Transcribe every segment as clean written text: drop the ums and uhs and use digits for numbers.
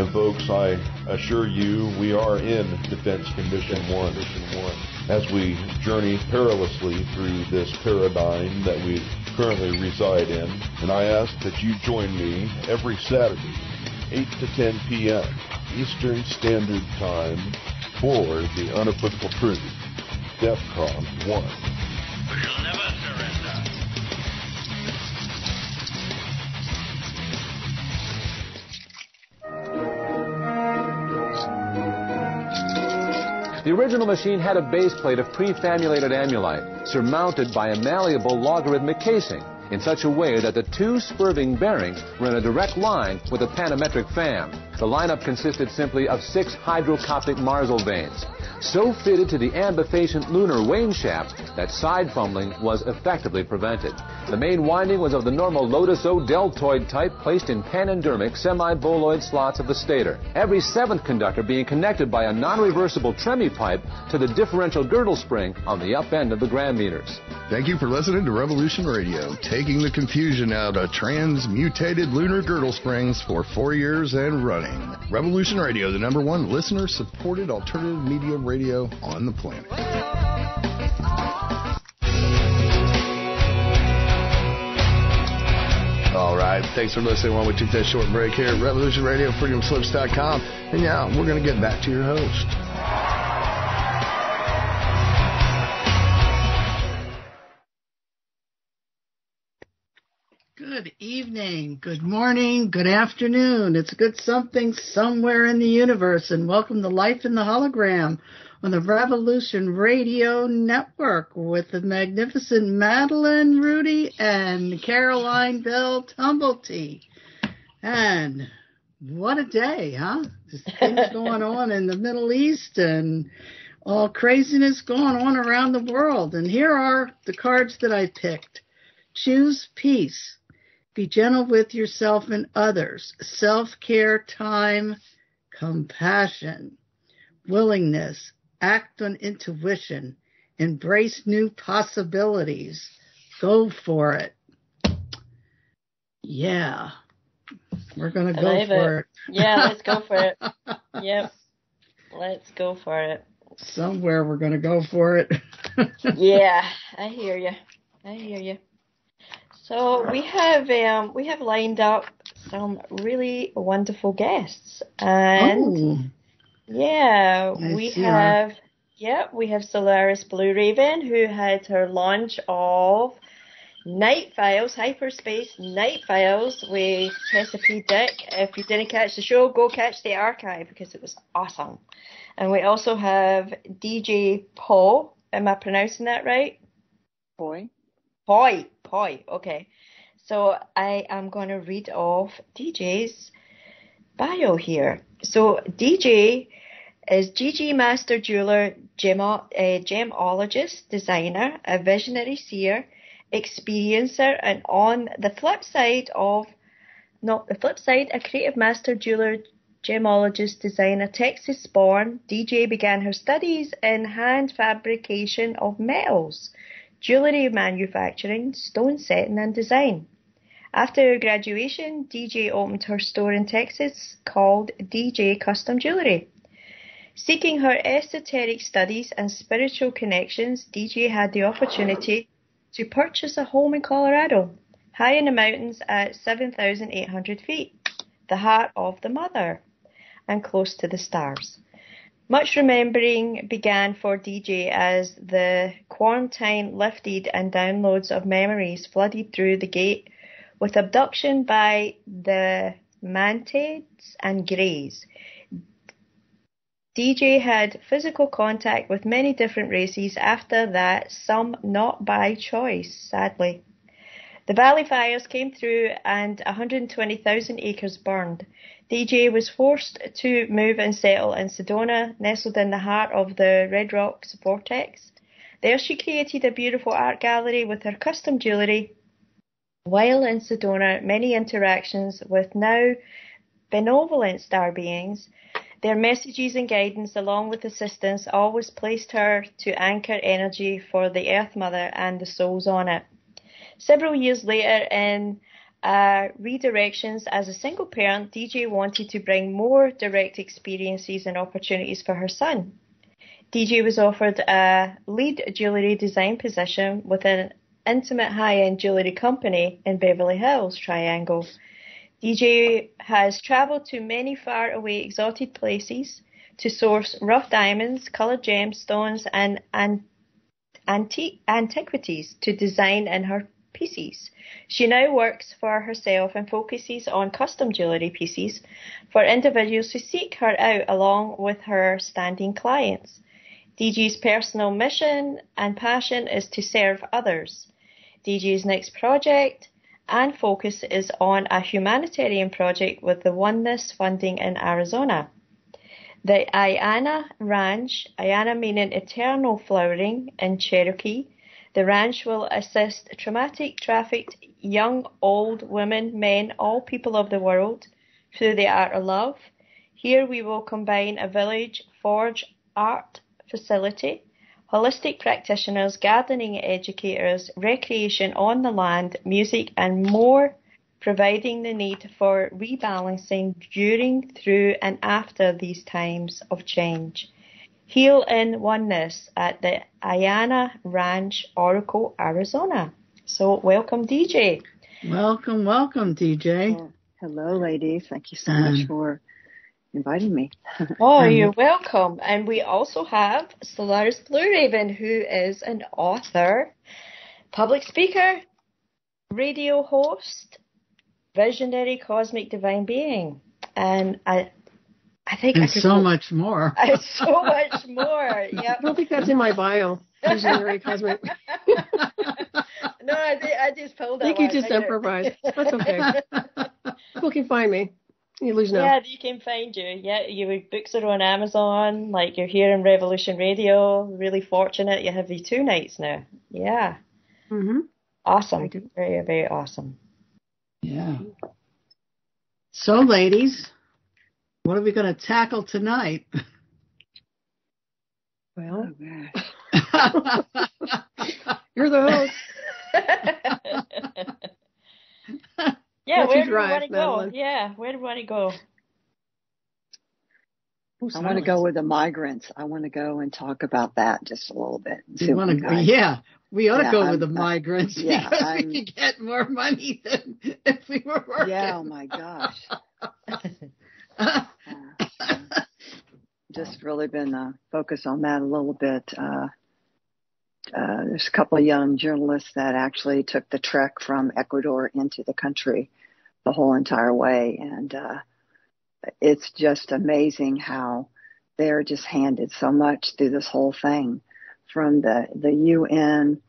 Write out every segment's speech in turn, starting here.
And folks, I assure you, we are in Defense Condition 1 as we journey perilously through this paradigm that we currently reside in. And I ask that you join me every Saturday, 8 to 10 p.m. Eastern Standard Time for the unequivocal truth. DEFCON 1. We'll never surrender. The original machine had a base plate of prefamulated amulite, surmounted by a malleable logarithmic casing, in such a way that the two spurving bearings were in a direct line with a panometric fan. The lineup consisted simply of 6 hydrocoptic Marsal vanes, so fitted to the ambifacient lunar wane shaft that side fumbling was effectively prevented. The main winding was of the normal Lotus-O deltoid type placed in panendermic semi-boloid slots of the stator, every 7th conductor being connected by a non-reversible tremie pipe to the differential girdle spring on the up end of the gram meters. Thank you for listening to Revolution Radio, taking the confusion out of transmutated lunar girdle springs for 4 years and running. Revolution Radio, the #1 listener-supported alternative media radio on the planet. All right, thanks for listening while we took that short break here at Revolution Radio, freedomslips.com. And yeah, we're going to get back to your host. Good evening, good morning, good afternoon. It's good something somewhere in the universe, and welcome to Life in the Hologram on the Revolution Radio Network with the magnificent Madeline, Rudy, and Caroline Bell Tumbtley. And what a day, huh? There's things going on in the Middle East and all craziness going on around the world. And here are the cards that I picked. Choose peace. Be gentle with yourself and others. Self-care, time, compassion, willingness, act on intuition, embrace new possibilities. Go for it. Yeah. We're going to go for it. Yeah, let's go for it. Yep. Let's go for it. Somewhere we're going to go for it. Yeah, I hear you. So we have lined up some really wonderful guests, and we have Soleris BlueRaven, who had her launch of Night Files, Hyperspace Night Files with Chesapeake Dick. If you didn't catch the show, go catch the archive because it was awesome. And we also have DJ Poye. Am I pronouncing that right? Poye. Okay. So I am going to read off DJ's bio here. So DJ is GG Master Jeweler, gemologist, designer, a visionary seer, experiencer, and on the flip side, a creative master jeweler, gemologist, designer, Texas born. DJ began her studies in hand fabrication of metals, jewellery manufacturing, stone setting and design. After her graduation, DJ opened her store in Texas called DJ Custom Jewellery. Seeking her esoteric studies and spiritual connections, DJ had the opportunity to purchase a home in Colorado, high in the mountains at 7,800 feet, the heart of the mother, and close to the stars. Much remembering began for DJ as the quarantine lifted and downloads of memories flooded through the gate with abduction by the mantids and greys. DJ had physical contact with many different races after that, some not by choice, sadly. The Valley fires came through and 120,000 acres burned. DJ was forced to move and settle in Sedona, nestled in the heart of the Red Rocks vortex. There she created a beautiful art gallery with her custom jewellery. While in Sedona, many interactions with now benevolent star beings, their messages and guidance along with assistance always placed her to anchor energy for the Earth Mother and the souls on it. Several years later, in redirections. As a single parent, DJ wanted to bring more direct experiences and opportunities for her son. DJ was offered a lead jewellery design position with an intimate high-end jewellery company in Beverly Hills Triangle. DJ has travelled to many far-away exotic places to source rough diamonds, coloured gemstones and antiquities to design in her pieces. She now works for herself and focuses on custom jewellery pieces for individuals who seek her out along with her standing clients. DJ's personal mission and passion is to serve others. DJ's next project and focus is on a humanitarian project with the Oneness Funding in Arizona. The Ayana Ranch, Ayana meaning eternal flowering in Cherokee, the ranch will assist trafficked young, old, women, men, all people of the world through the art of love. Here we will combine a village forge art facility, holistic practitioners, gardening educators, recreation on the land, music and more, providing the need for rebalancing during, through and after these times of change. Heal in Oneness at the Ayana Ranch, Oracle, Arizona. So welcome, DJ. Welcome, DJ. Well, hello, ladies. Thank you so much for inviting me. Oh, you're welcome. And we also have Soleris BlueRaven, who is an author, public speaker, radio host, visionary cosmic divine being. And I think and so much more. So much more. Yep. I don't think that's in my bio. Visionary cosmic. No, I just pulled that. I think you just improvised. That's okay. People can find me. You lose now. Yeah, they can find you. Yeah, your books are on Amazon. Like you're here on Revolution Radio. Really fortunate. You have you 2 nights now. Yeah. Mm-hmm. Awesome. Very, very awesome. Yeah. So, ladies, what are we going to tackle tonight? Well, you're the host. Yeah, where do we want to go? Madeline? Yeah, where do we want to go? I want to go with the migrants. I want to go and talk about that just a little bit. We ought to go with the migrants because we could get more money than if we were working. Yeah, oh my gosh. Just really been focused on that a little bit. There's a couple of young journalists that actually took the trek from Ecuador into the country the whole entire way. And it's just amazing how they're just handed so much through this whole thing from the UN,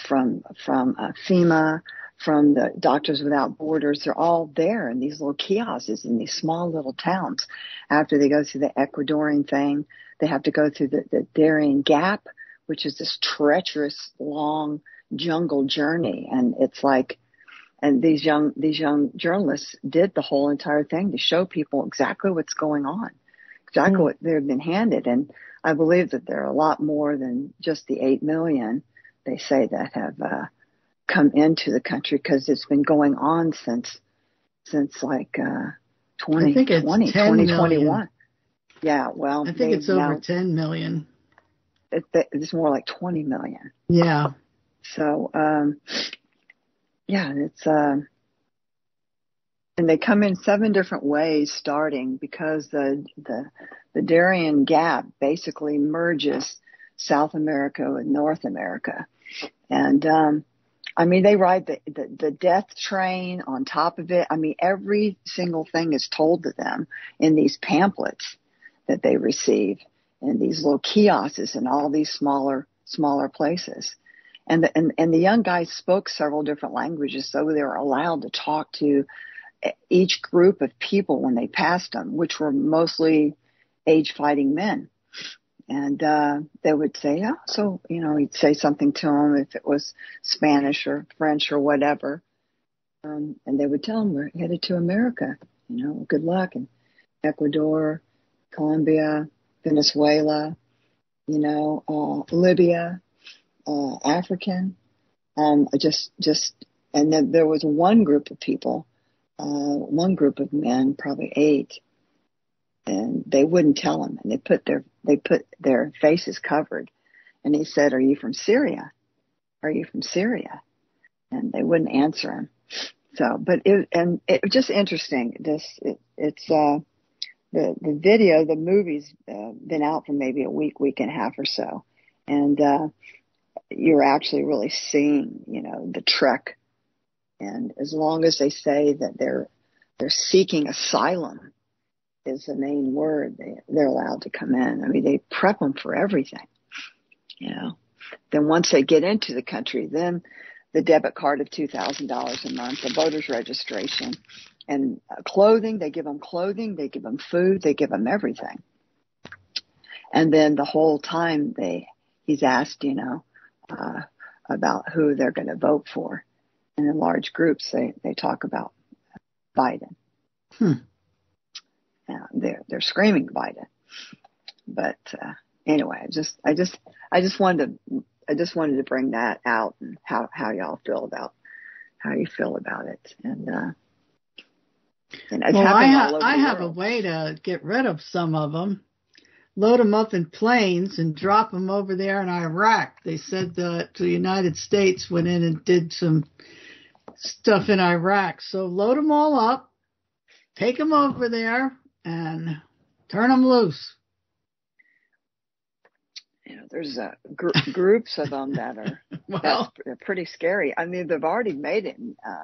from FEMA, from the Doctors Without Borders. They're all there in these little kiosks in these small little towns. After they go through the Ecuadorian thing, they have to go through the Darien Gap, which is this treacherous, long jungle journey. And it's like, and these young journalists did the whole entire thing to show people exactly what's going on, exactly what they've been handed. And I believe that there are a lot more than just the 8 million, they say, that have come into the country, because it's been going on since like 2021. Yeah, well, I think it's over 10 million. It's more like 20 million. Yeah. So, it's, and they come in 7 different ways starting, because the Darien Gap basically merges South America with North America. And, they ride the death train on top of it. Every single thing is told to them in these pamphlets that they receive in these little kiosks in all these smaller places. And the young guys spoke several different languages, so they were allowed to talk to each group of people when they passed them, which were mostly age-fighting men. And they would say, he'd say something to them if it was Spanish or French or whatever. And they would tell him, we're headed to America, good luck. And Ecuador, Colombia, Venezuela, Libya, African, just and then there was one group of people, one group of men, probably 8, and they wouldn't tell him, and they put their faces covered, and he said, "Are you from Syria? Are you from Syria?" And they wouldn't answer him. So, but it was just interesting. It's the video, the movie's been out for maybe a week and a half or so, and you're actually really seeing, the trek. And as long as they say that they're seeking asylum is the main word, they're allowed to come in. I mean, they prep them for everything, Then once they get into the country, then the debit card of $2,000 a month, the voter's registration, and clothing. They give them clothing, they give them food, they give them everything. And then the whole time he's asked, about who they're going to vote for. And in large groups, they talk about Biden. They're screaming Biden. But anyway, I just wanted to bring that out, and how y'all feel about it. And it's happening all over the I have world. a way to get rid of some of them. Load them up in planes and drop them over there in Iraq. They said that the United States went in and did some stuff in Iraq. So load them all up, take them over there, and turn them loose. There's groups of them that are they're pretty scary. I mean, they've already made it.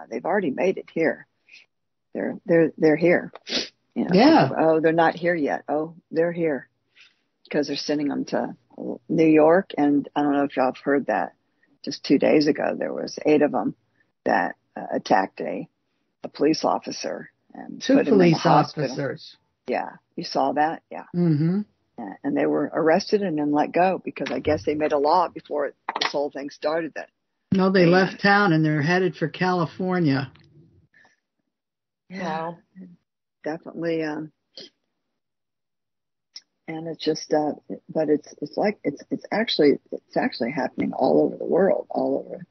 They've already made it here. They're here. Yeah. Oh, they're not here yet. Oh, they're here, because they're sending them to New York. And I don't know if y'all have heard that. Just 2 days ago, there was 8 of them that attacked a police officer and 2 put him in the police hospital. officers. Yeah, you saw that? Yeah. Mm-hmm. And they were arrested and then let go, because I guess they made a law before this whole thing started that. No, they left town and they're headed for California. Yeah, wow. Definitely. And it's just, but it's actually happening all over the world, all over.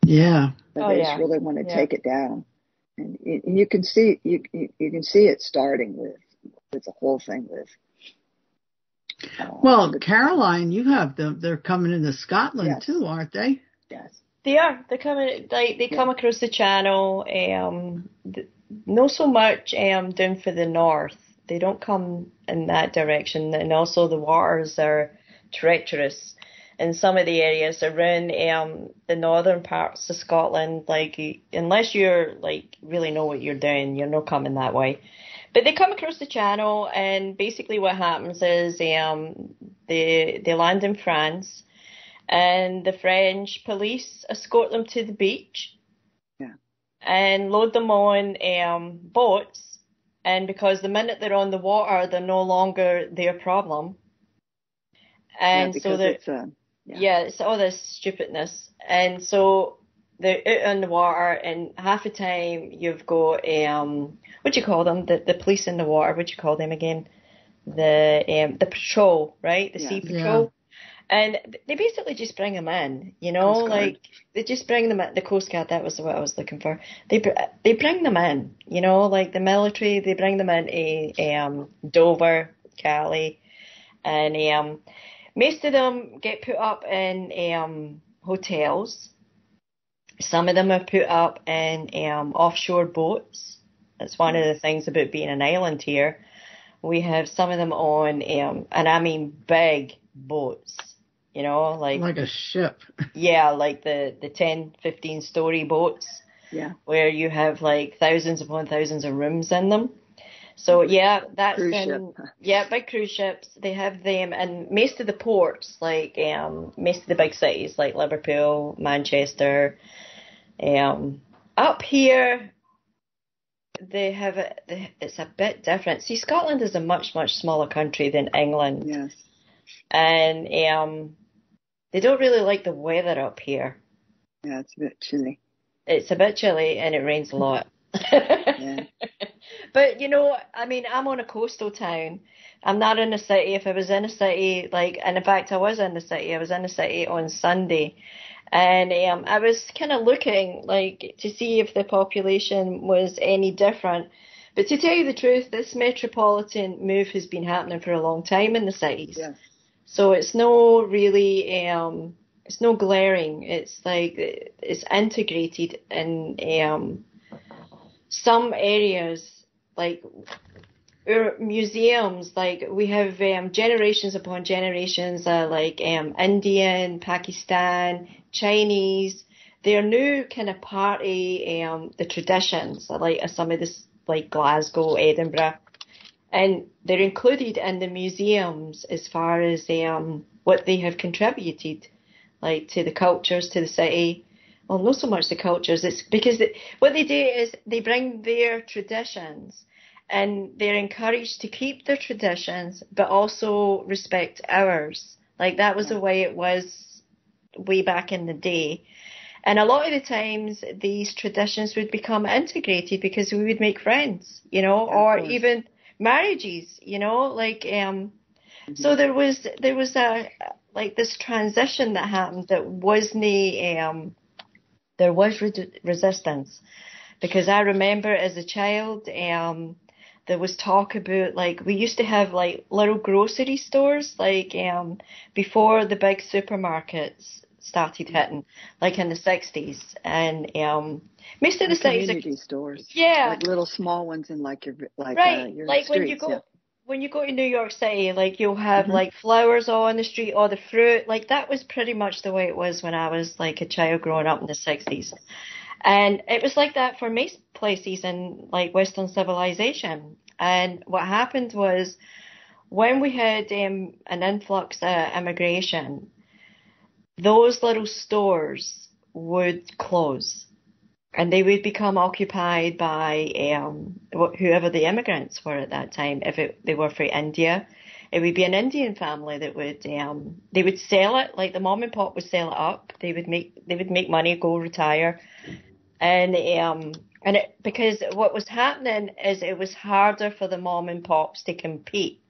Yeah. But they just really want to take it down, and you can see it starting with the whole thing with. Well, Caroline, you have them. They're coming into Scotland too, aren't they? Yes. They are. They're coming. They come across the channel. Not so much down for the north. They don't come in that direction, and also the waters are treacherous in some of the areas around the northern parts of Scotland. Like, unless you're really know what you're doing, you're not coming that way. But they come across the channel, and basically what happens is they land in France, and the French police escort them to the beach and load them on boats. And because the minute they're on the water, they're no longer their problem. And so it's all this stupidness. And so they're out on the water, and half the time you've got what do you call them? The police in the water. What do you call them again? The patrol, right? The sea patrol. And they basically just bring them in, they just bring them in. The Coast Guard, that was what I was looking for. They bring them in, like the military. They bring them in Dover, Cali, and most of them get put up in hotels. Some of them are put up in offshore boats. That's one of the things about being an island here. We have some of them on, and I mean big boats, like a ship. Yeah, like the 10, 15-story boats. Yeah. Where you have like thousands upon thousands of rooms in them. So that's big cruise ships. They have them in most of the ports, like most of the big cities, like Liverpool, Manchester. Up here, they have it's a bit different. See, Scotland is a much, much smaller country than England. Yes. And they don't really like the weather up here. Yeah, it's a bit chilly. It's a bit chilly, and it rains a lot. Yeah. But, I'm on a coastal town. I'm not in a city. If I was in a city, and in fact I was in the city. I was in the city on Sunday, And I was kind of looking, like, to see if the population was any different. But to tell you the truth, this metropolitan move has been happening for a long time in the cities. Yes. So it's no really, it's no glaring. It's like, it's integrated in some areas, like museums, like we have generations upon generations, like Indian, Pakistan, Chinese. They're new kind of party, the traditions, like some of this, like Glasgow, Edinburgh, and they're included in the museums as far as what they have contributed, like to the cultures, to the city. Well, not so much the cultures. It's because what they do is they bring their traditions, and they're encouraged to keep their traditions, but also respect ours. Like that was the way it was way back in the day. And a lot of the times these traditions would become integrated because we would make friends, you know, or even marriages, you know, like, so there was a, like this transition that happened that wasn't, there was resistance, because I remember as a child, there was talk about, like, we used to have like little grocery stores, like, before the big supermarkets started hitting, like in the 60s, and most of the community stores, like little small ones in like your your like streets, when you go to New York City, like you'll have like flowers on the street or the fruit, like that was pretty much the way it was when I was like a child growing up in the 60s. And it was like that for most places in like Western civilization. And what happened was, when we had an influx of immigration, those little stores would close, and they would become occupied by whoever the immigrants were at that time. If they were from India, it would be an Indian family that would they would sell it, like the mom and pop would sell it up. They would make money, go retire, and because what was happening is it was harder for the mom and pops to compete,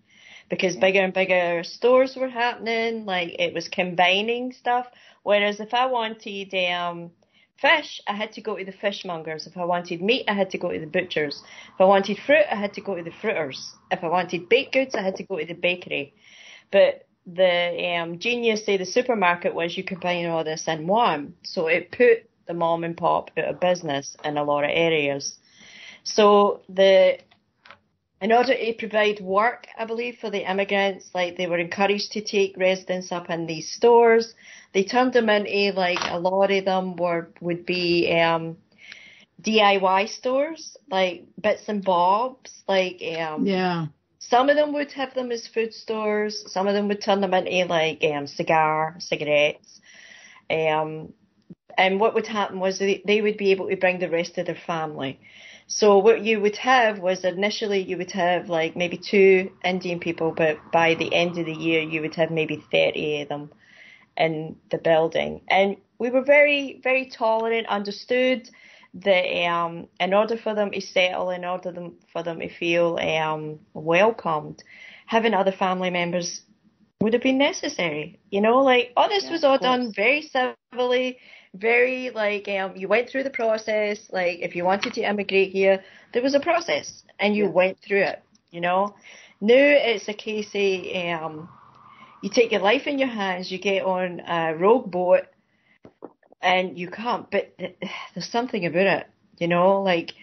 because bigger and bigger stores were happening, like it was combining stuff. Whereas if I wanted fish, I had to go to the fishmongers. If I wanted meat, I had to go to the butchers. If I wanted fruit, I had to go to the fruiters. If I wanted baked goods, I had to go to the bakery. But the genius of the supermarket was you combine all this in one. So it put the mom and pop out of business in a lot of areas. So in order to provide work, I believe, for the immigrants, like they were encouraged to take residence up in these stores. They turned them into, like, a lot of them would be DIY stores, like bits and bobs, like some of them would have them as food stores. Some of them would turn them into like cigarettes. And what would happen was they would be able to bring the rest of their family. So what you would have was, initially you would have like maybe 2 Indian people, but by the end of the year you would have maybe 30 of them in the building. And we were very, very tolerant, understood that in order for them to settle, in order for them to feel welcomed, having other family members would have been necessary. You know, like, this was all done very civilly, very, like, you went through the process. Like, if you wanted to immigrate here, there was a process, and you went through it, you know. Now it's a case of you take your life in your hands, you get on a rogue boat, and you come. But there's something about it, you know, like,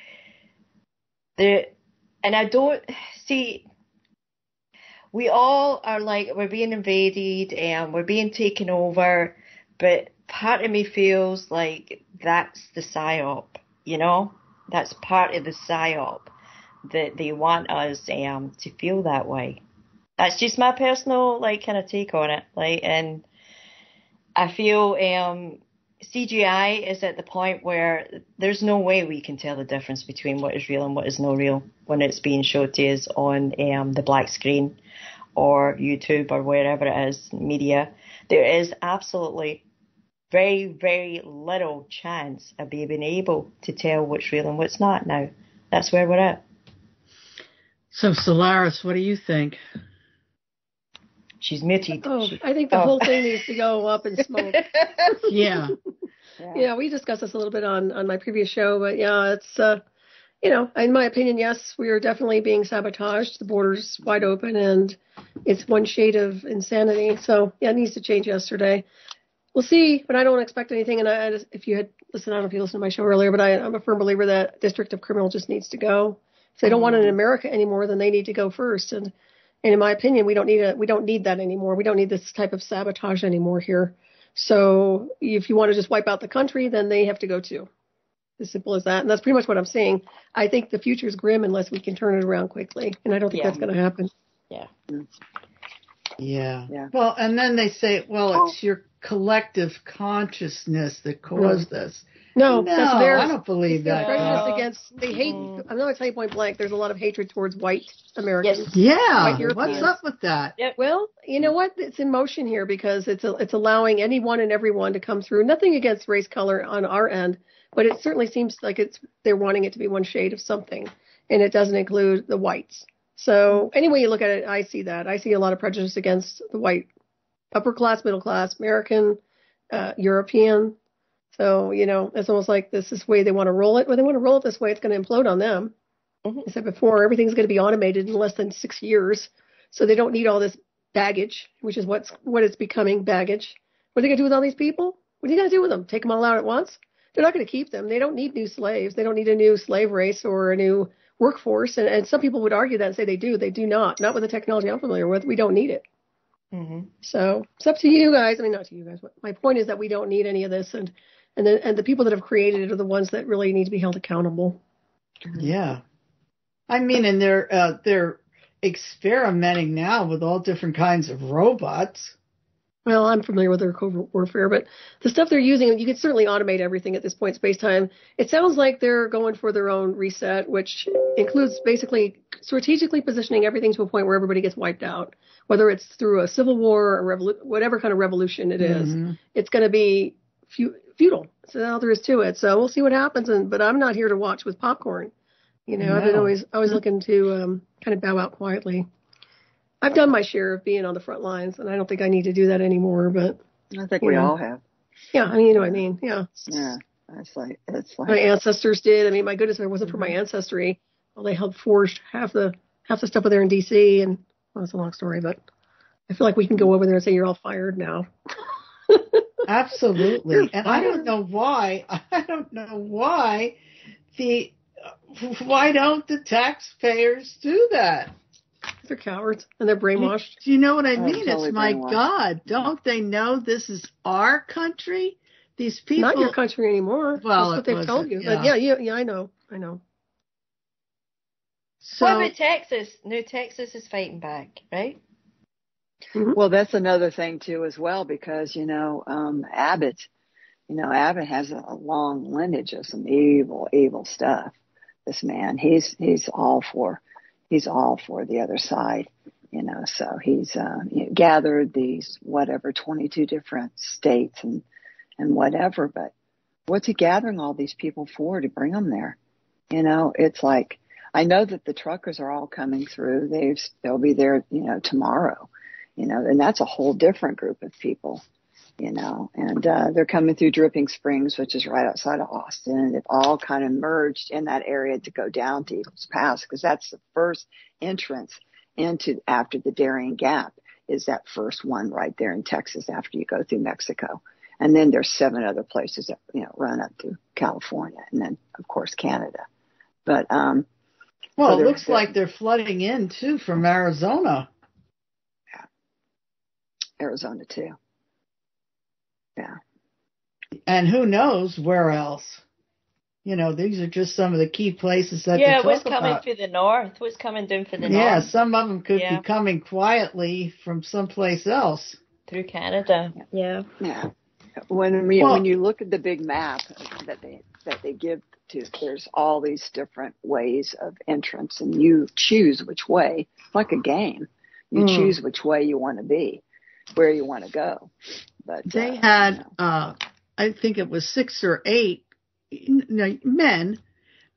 and I don't see, we all are like, we're being invaded and we're being taken over, but part of me feels like that's the psyop, you know? That's part of the psyop, that they want us to feel that way. That's just my personal, like, kind of take on it. Like, and I feel CGI is at the point where there's no way we can tell the difference between what is real and what is not real when it's being showed to us on the black screen or YouTube or wherever it is, media. There is absolutely very, very little chance of being able to tell what's real and what's not now. That's where we're at. So, Soleris, what do you think? She's muted. Oh, I think the whole thing needs to go up in smoke. Yeah. Yeah, we discussed this a little bit on my previous show, but yeah, it's, in my opinion, yes, we are definitely being sabotaged. The border's wide open and it's one shade of insanity. So yeah, it needs to change yesterday. We'll see, but I don't expect anything. And if you had listened, I don't know if you listened to my show earlier, but I'm a firm believer that District of Criminal just needs to go. If they don't want it in America anymore, then they need to go first. And in my opinion, we don't need that anymore. We don't need this type of sabotage anymore here. So if you want to just wipe out the country, then they have to go too. As simple as that. And that's pretty much what I'm saying. I think the future is grim unless we can turn it around quickly. And I don't think that's going to happen. Yeah. Yeah. Well, and then they say, well, it's your collective consciousness that caused this. No, that's theirs. I don't believe that. Prejudice against, they hate, I'm not going to tell you point blank, there's a lot of hatred towards white Americans. Yeah. What's up with that? Yep. Well, you know what? It's in motion here because it's allowing anyone and everyone to come through. Nothing against race, color on our end, but it certainly seems like they're wanting it to be one shade of something, and it doesn't include the whites. So any way you look at it, I see that. I see a lot of prejudice against the white, upper class, middle class, American, European. So, it's almost like this is the way they want to roll it. Well, they want to roll it this way, it's going to implode on them. I said before, everything's going to be automated in less than 6 years. So they don't need all this baggage, which is what it's becoming, baggage. What are they going to do with all these people? What are you going to do with them? Take them all out at once? They're not going to keep them. They don't need new slaves. They don't need a new slave race or a new workforce. And some people would argue that and say they do. They do not. Not with the technology I'm familiar with. We don't need it. So it's up to you guys. I mean, not to you guys, but my point is that we don't need any of this. And the people that have created it are the ones that really need to be held accountable. Yeah. I mean, and they're experimenting now with all different kinds of robots. Well, I'm familiar with their covert warfare, but the stuff they're using, you could certainly automate everything at this point, space-time. It sounds like they're going for their own reset, which includes basically strategically positioning everything to a point where everybody gets wiped out, whether it's through a civil war or whatever kind of revolution it is. It's going to be futile. So all there is to it. So we'll see what happens. But I'm not here to watch with popcorn. I've been always looking to kind of bow out quietly. I've done my share of being on the front lines, and I don't think I need to do that anymore. But I think we all have. Yeah, I mean, you know what I mean. Yeah. Yeah, it's like my ancestors did. I mean, my goodness, if it wasn't for my ancestry, well, they helped forge half the stuff over there in D.C. And well, it's a long story, but I feel like we can go over there and say you're all fired now. Absolutely, and I don't know why. Why don't the taxpayers do that? They're cowards and they're brainwashed. Do you know what I mean? Totally it's my brainwashed. God. Don't they know this is our country? These people. Not your country anymore. Well, that's what they've told you. Yeah. But yeah, I know. So, what about Texas? No, Texas is fighting back, right? Well, that's another thing too, as well, because Abbott has a long lineage of some evil stuff. This man, he's all for the other side, So he's gathered these 22 different states and whatever. But what's he gathering all these people for? To bring them there? It's like, I know that the truckers are all coming through. They'll be there, tomorrow. And that's a whole different group of people, and they're coming through Dripping Springs, which is right outside of Austin. And they've all kind of merged in that area to go down to Eagles Pass, because that's the first entrance after the Darien Gap is that first one right there in Texas after you go through Mexico. And then there's 7 other places that, run up to California and then, of course, Canada. But, well, it looks like they're flooding in too from Arizona. Arizona too. Yeah. And who knows where else? These are just some of the key places that what's coming through the north? What's coming down for the north? Yeah, some of them could be coming quietly from someplace else. Through Canada. Yeah. Yeah. When you look at the big map that they give to, there's all these different ways of entrance, and you choose which way. It's like a game. You choose which way you want to be, where you want to go. But they had, I think it was 6 or 8 men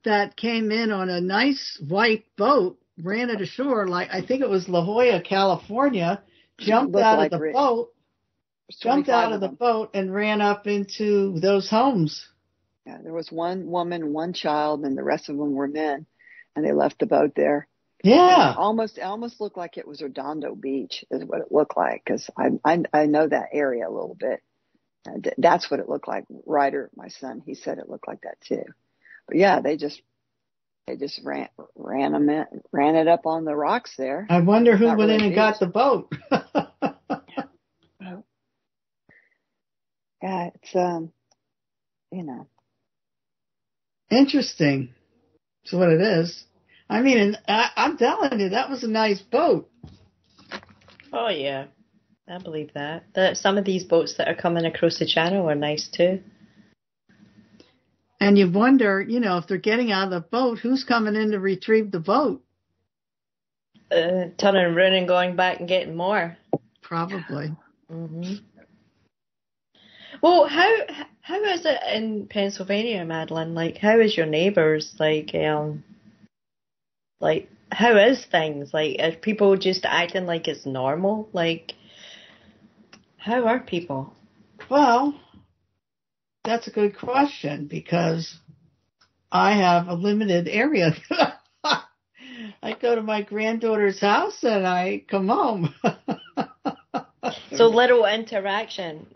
that came in on a nice white boat, ran it ashore, like I think it was La Jolla, California, jumped out of the boat and ran up into those homes. Yeah, there was one woman, one child, and the rest of them were men, and they left the boat there. Yeah, it almost looked like it was Redondo Beach, is what it looked like, because I know that area a little bit. That's what it looked like. Ryder, my son, he said it looked like that too. But yeah, they just ran it up on the rocks there. I wonder who went in and got the boat. Yeah, it's interesting. That's what it is. I mean, I'm telling you, that was a nice boat. Oh yeah, I believe that. Some of these boats that are coming across the channel are nice too. And you wonder, if they're getting out of the boat, who's coming in to retrieve the boat? Turning around and going back and getting more. Probably. Mm-hmm. Well, how is it in Pennsylvania, Madeline? Like, how is your neighbours? Like, how is things? Like, are people just acting like it's normal? Like, how are people? Well, that's a good question, because I have a limited area. I go to my granddaughter's house and I come home. So little interaction.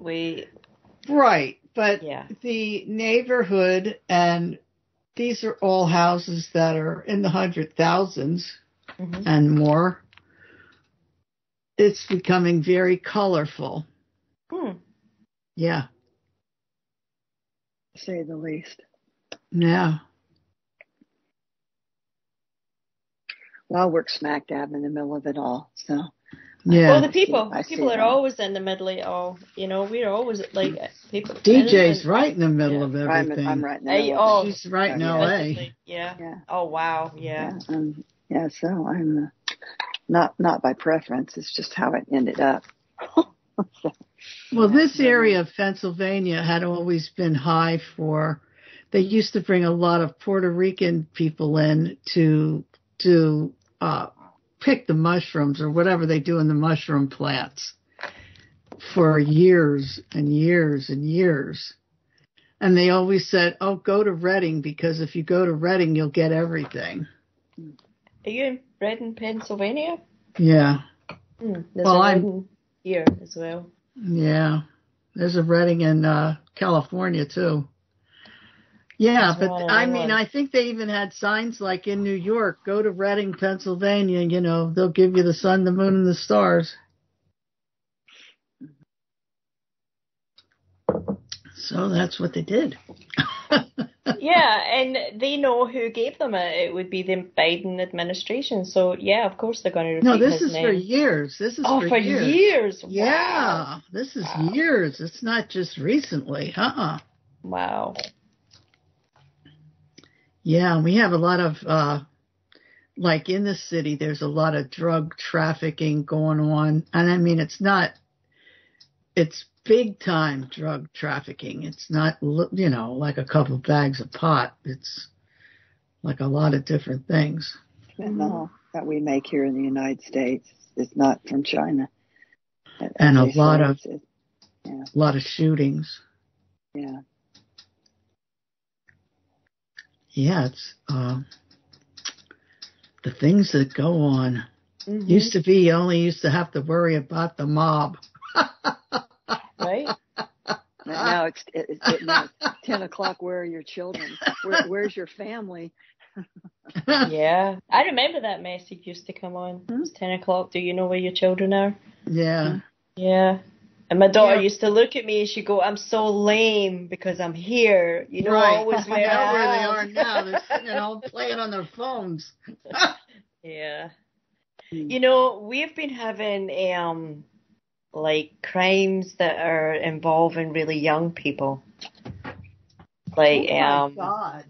Right, but yeah. The neighborhood, and these are all houses that are in the 100,000s and more. It's becoming very colorful. Yeah. To say the least. Yeah. Well, I work smack dab in the middle of it all, so. Yeah. Well, the people are always in the middle of it all. We're always like people. DJ's right in the middle of everything. I'm right in the middle. She's right in LA. Yeah. Oh wow. Yeah. So I'm not by preference. It's just how it ended up. Well, this area of Pennsylvania had always been high for. They used to bring a lot of Puerto Rican people in to pick the mushrooms or whatever they do in the mushroom plants for years and years and years. And they always said, oh, go to Reading, because if you go to Reading, you'll get everything. Are you in Reading, Pennsylvania? Yeah. I'm here as well. Yeah. There's a Reading in California, too. Yeah, but I think they even had signs like in New York, go to Reading, Pennsylvania, they'll give you the sun, the moon, and the stars. So that's what they did. Yeah, and they know who gave them it. It would be the Biden administration. So, yeah, of course they're going to repeat his name. No, this is for years. This is for years. Wow. Yeah, this is years. It's not just recently. Wow. Yeah, we have a lot of, like in the city, there's a lot of drug trafficking going on. And I mean, it's big time drug trafficking. It's not, like a couple bags of pot. It's like a lot of different things. Fentanyl that we make here in the United States is not from China. And a lot of shootings. Yeah. Yeah, it's the things that go on. Used to be, you only used to have to worry about the mob. Right? Now it's 10 o'clock. Where are your children? Where's your family? Yeah. I remember that message used to come on. It's 10 o'clock. Do you know where your children are? Yeah. Yeah. And my daughter used to look at me and she'd go, I'm so lame because I'm here. Right. Always I know where they are now. They're sitting at home playing on their phones. Yeah. We've been having like crimes that are involving really young people. Like oh my God.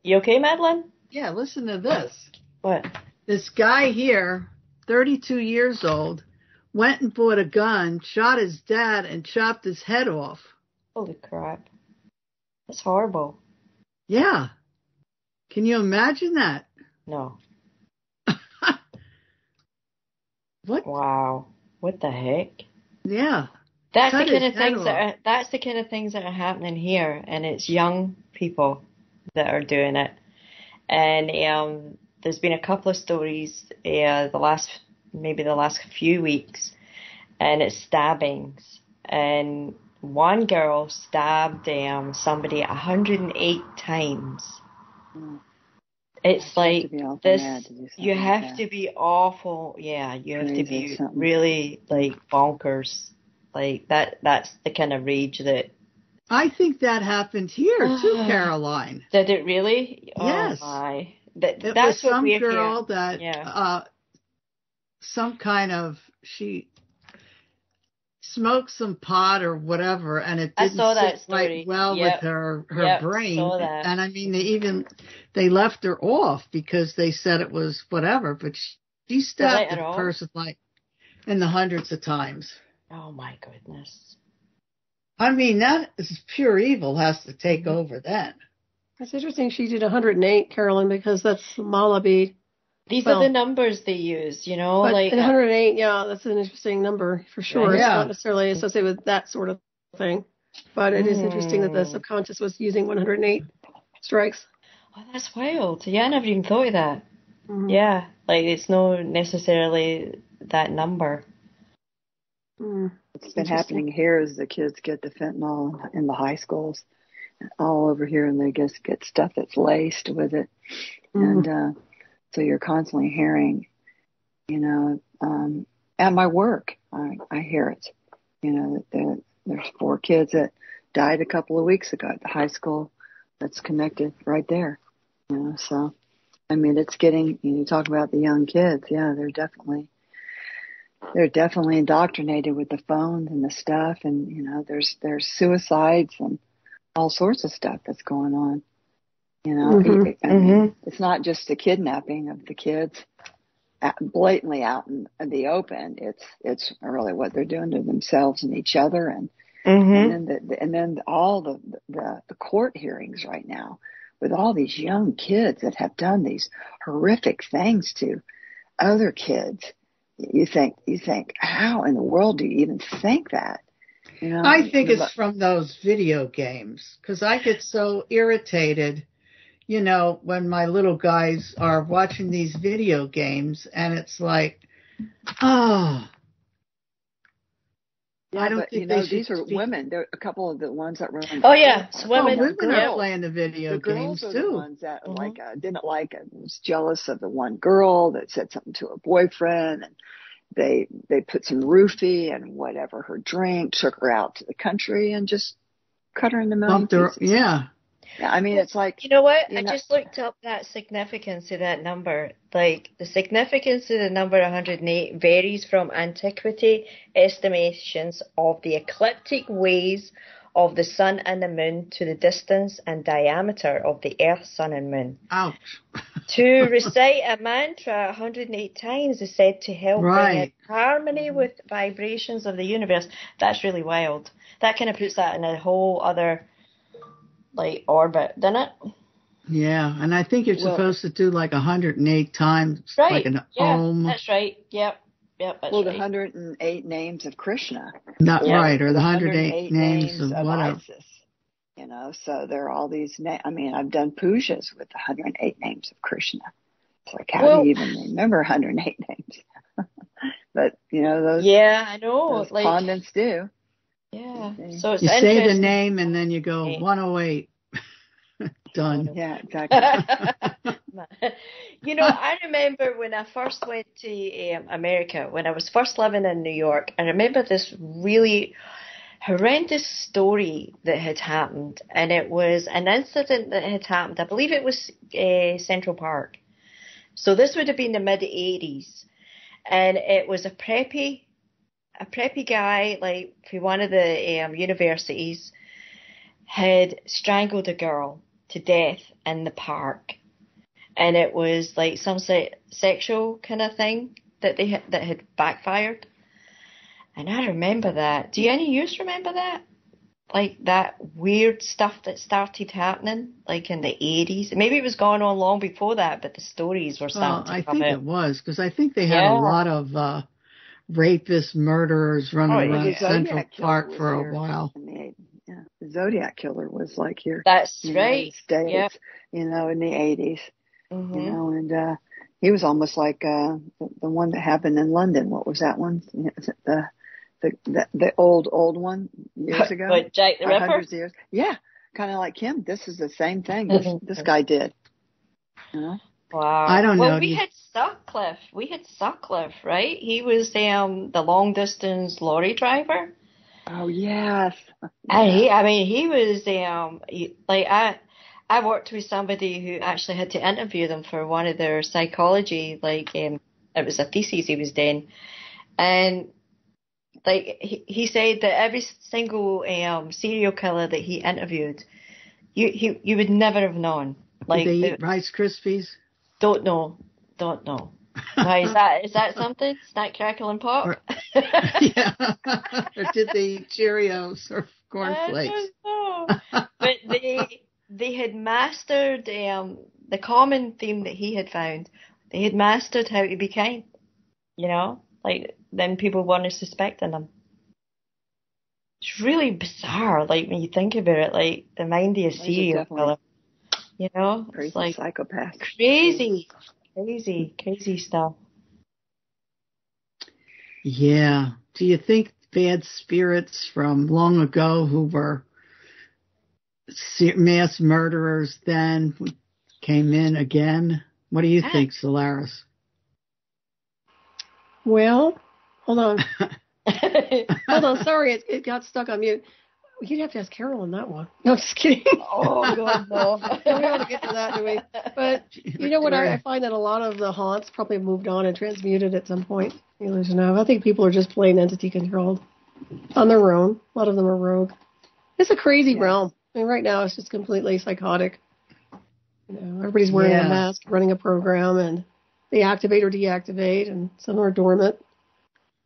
You okay, Madeline? Yeah, listen to this. What? This guy here, 32 years old, went and bought a gun, shot his dad, and chopped his head off. Holy crap. That's horrible. Yeah. Can you imagine that? No. What? Wow. What the heck? Yeah. That's the kind of things that are happening here, and it's young people that are doing it. And there's been a couple of stories the last few weeks, and it's stabbings. And one girl stabbed somebody 108 times. It's like this. You have to be awful. Yeah, you have to be really like bonkers. Like that's the kind of rage that. I think that happened here too, Caroline. Did it really? Yes. Oh my. That's was what some girl here. That some kind of she smoked some pot or whatever, and it didn't sit right well with her brain. And I mean, they left her off because they said it was whatever, but she stabbed the person like in the hundreds of times. Oh my goodness. I mean, that is pure evil has to take over then. It's interesting she did 108, Carolyn, because that's Malabi. These are the numbers they use, you know. But like 108, yeah, that's an interesting number for sure. Yeah. It's not necessarily associated with that sort of thing. But it is interesting that the subconscious was using 108 strikes. Oh, that's wild. Yeah, I never even thought of that. Mm-hmm. Yeah, like it's not necessarily that number. What's been happening here is the kids get the fentanyl in the high schools all over here, and they just get stuff that's laced with it. And so you're constantly hearing, you know, at my work, I hear it, you know, that there's 4 kids that died a couple of weeks ago at the high school that's connected right there, you know. So, I mean, it's getting, you talk about the young kids. Yeah, they're definitely indoctrinated with the phones and the stuff, and you know, there's suicides and all sorts of stuff that's going on. You know, I mean, it's not just the kidnapping of the kids blatantly out in the open. It's really what they're doing to themselves and each other, and then all the court hearings right now with all these young kids that have done these horrific things to other kids. You think, how in the world do you even think that? You know, I think it's from those video games, because I get so irritated, you know, when my little guys are watching these video games, and it's like, oh. Yeah, I don't think, you know, these are women. There are a couple of the ones that were. Oh yeah, women are playing the video games too. The ones that didn't like it, was jealous of the one girl that said something to her boyfriend, and they put some roofie and whatever her drink, took her out to the country, and just cut her in the million pieces. Yeah. Yeah, I mean, it's like... You know what? I just looked up that significance of that number. Like, the significance of the number 108 varies from antiquity estimations of the ecliptic ways of the sun and the moon to the distance and diameter of the earth, sun, and moon. Ouch. To recite a mantra 108 times is said to help bring in harmony with vibrations of the universe. That's really wild. That kind of puts that in a whole other... like orbit, doesn't it? Yeah, and I think you're supposed to do like 108 times, right? Like an Om. That's right. Yep. That's the 108 names of Krishna. Not right, or the 108 names of whatever. Isis. You know, so there are all these names. I mean, I've done pujas with the 108 names of Krishna. It's like, how do you even remember 108 names? But you know those. Yeah, I know. Those pundits do. Yeah. So it's you say the name and then you go 108. Done. Yeah, exactly. You know, I remember when I first went to America, when I was first living in New York, I remember this really horrendous story that had happened, and it was an incident that had happened. I believe it was Central Park. So this would have been the mid-'80s, and it was a preppy guy, like, for one of the universities, had strangled a girl to death in the park. And it was like some sexual kind of thing that had backfired. And I remember that. Do any of you remember that? Like that weird stuff that started happening, like in the 80s. Maybe it was going on long before that, but the stories were starting to come out. I think it was, because I think they had a lot of rapist murderers running around the Central Zodiac Park Killer for was a here while. in the 80s. Yeah, the Zodiac Killer was like here. That's in the right. United States, Yep. in the 80s. Mm-hmm. And he was almost like the one that happened in London. What was that one? Is it the old one years ago? What, Jack the Ripper? Hundreds of years. Yeah, kind of like him. This is the same thing. This guy did. Wow. I don't know. Well, we had Sutcliffe, right? He was the long distance lorry driver. Oh yes. And he was I worked with somebody who actually had to interview them for one of their psychology, it was a thesis he was doing, and he said that every single serial killer that he interviewed, you would never have known. Did they eat Rice Krispies? Don't know. Why, is that something? Snack, crackle, and pop? Yeah. Or did they eat Cheerios or cornflakes? I don't know. But they had mastered the common theme that he had found. They had mastered how to be kind. Then people weren't suspecting them. It's really bizarre, when you think about it, the mind of a serial killer. Crazy it's psychopath. Crazy stuff. Yeah. Do you think bad spirits from long ago who were mass murderers then came in again? What do you think, Soleris? Well, hold on. Hold on. Sorry, it got stuck on mute. You'd have to ask Carol on that one. No, just kidding. Oh, God, no. We don't get to that, do we? But you know what? I find that a lot of the haunts probably moved on and transmuted at some point. I think people are just plain entity controlled on their own. A lot of them are rogue. It's a crazy realm. I mean, right now it's just completely psychotic. Everybody's wearing a mask, running a program, and they activate or deactivate, and some are dormant.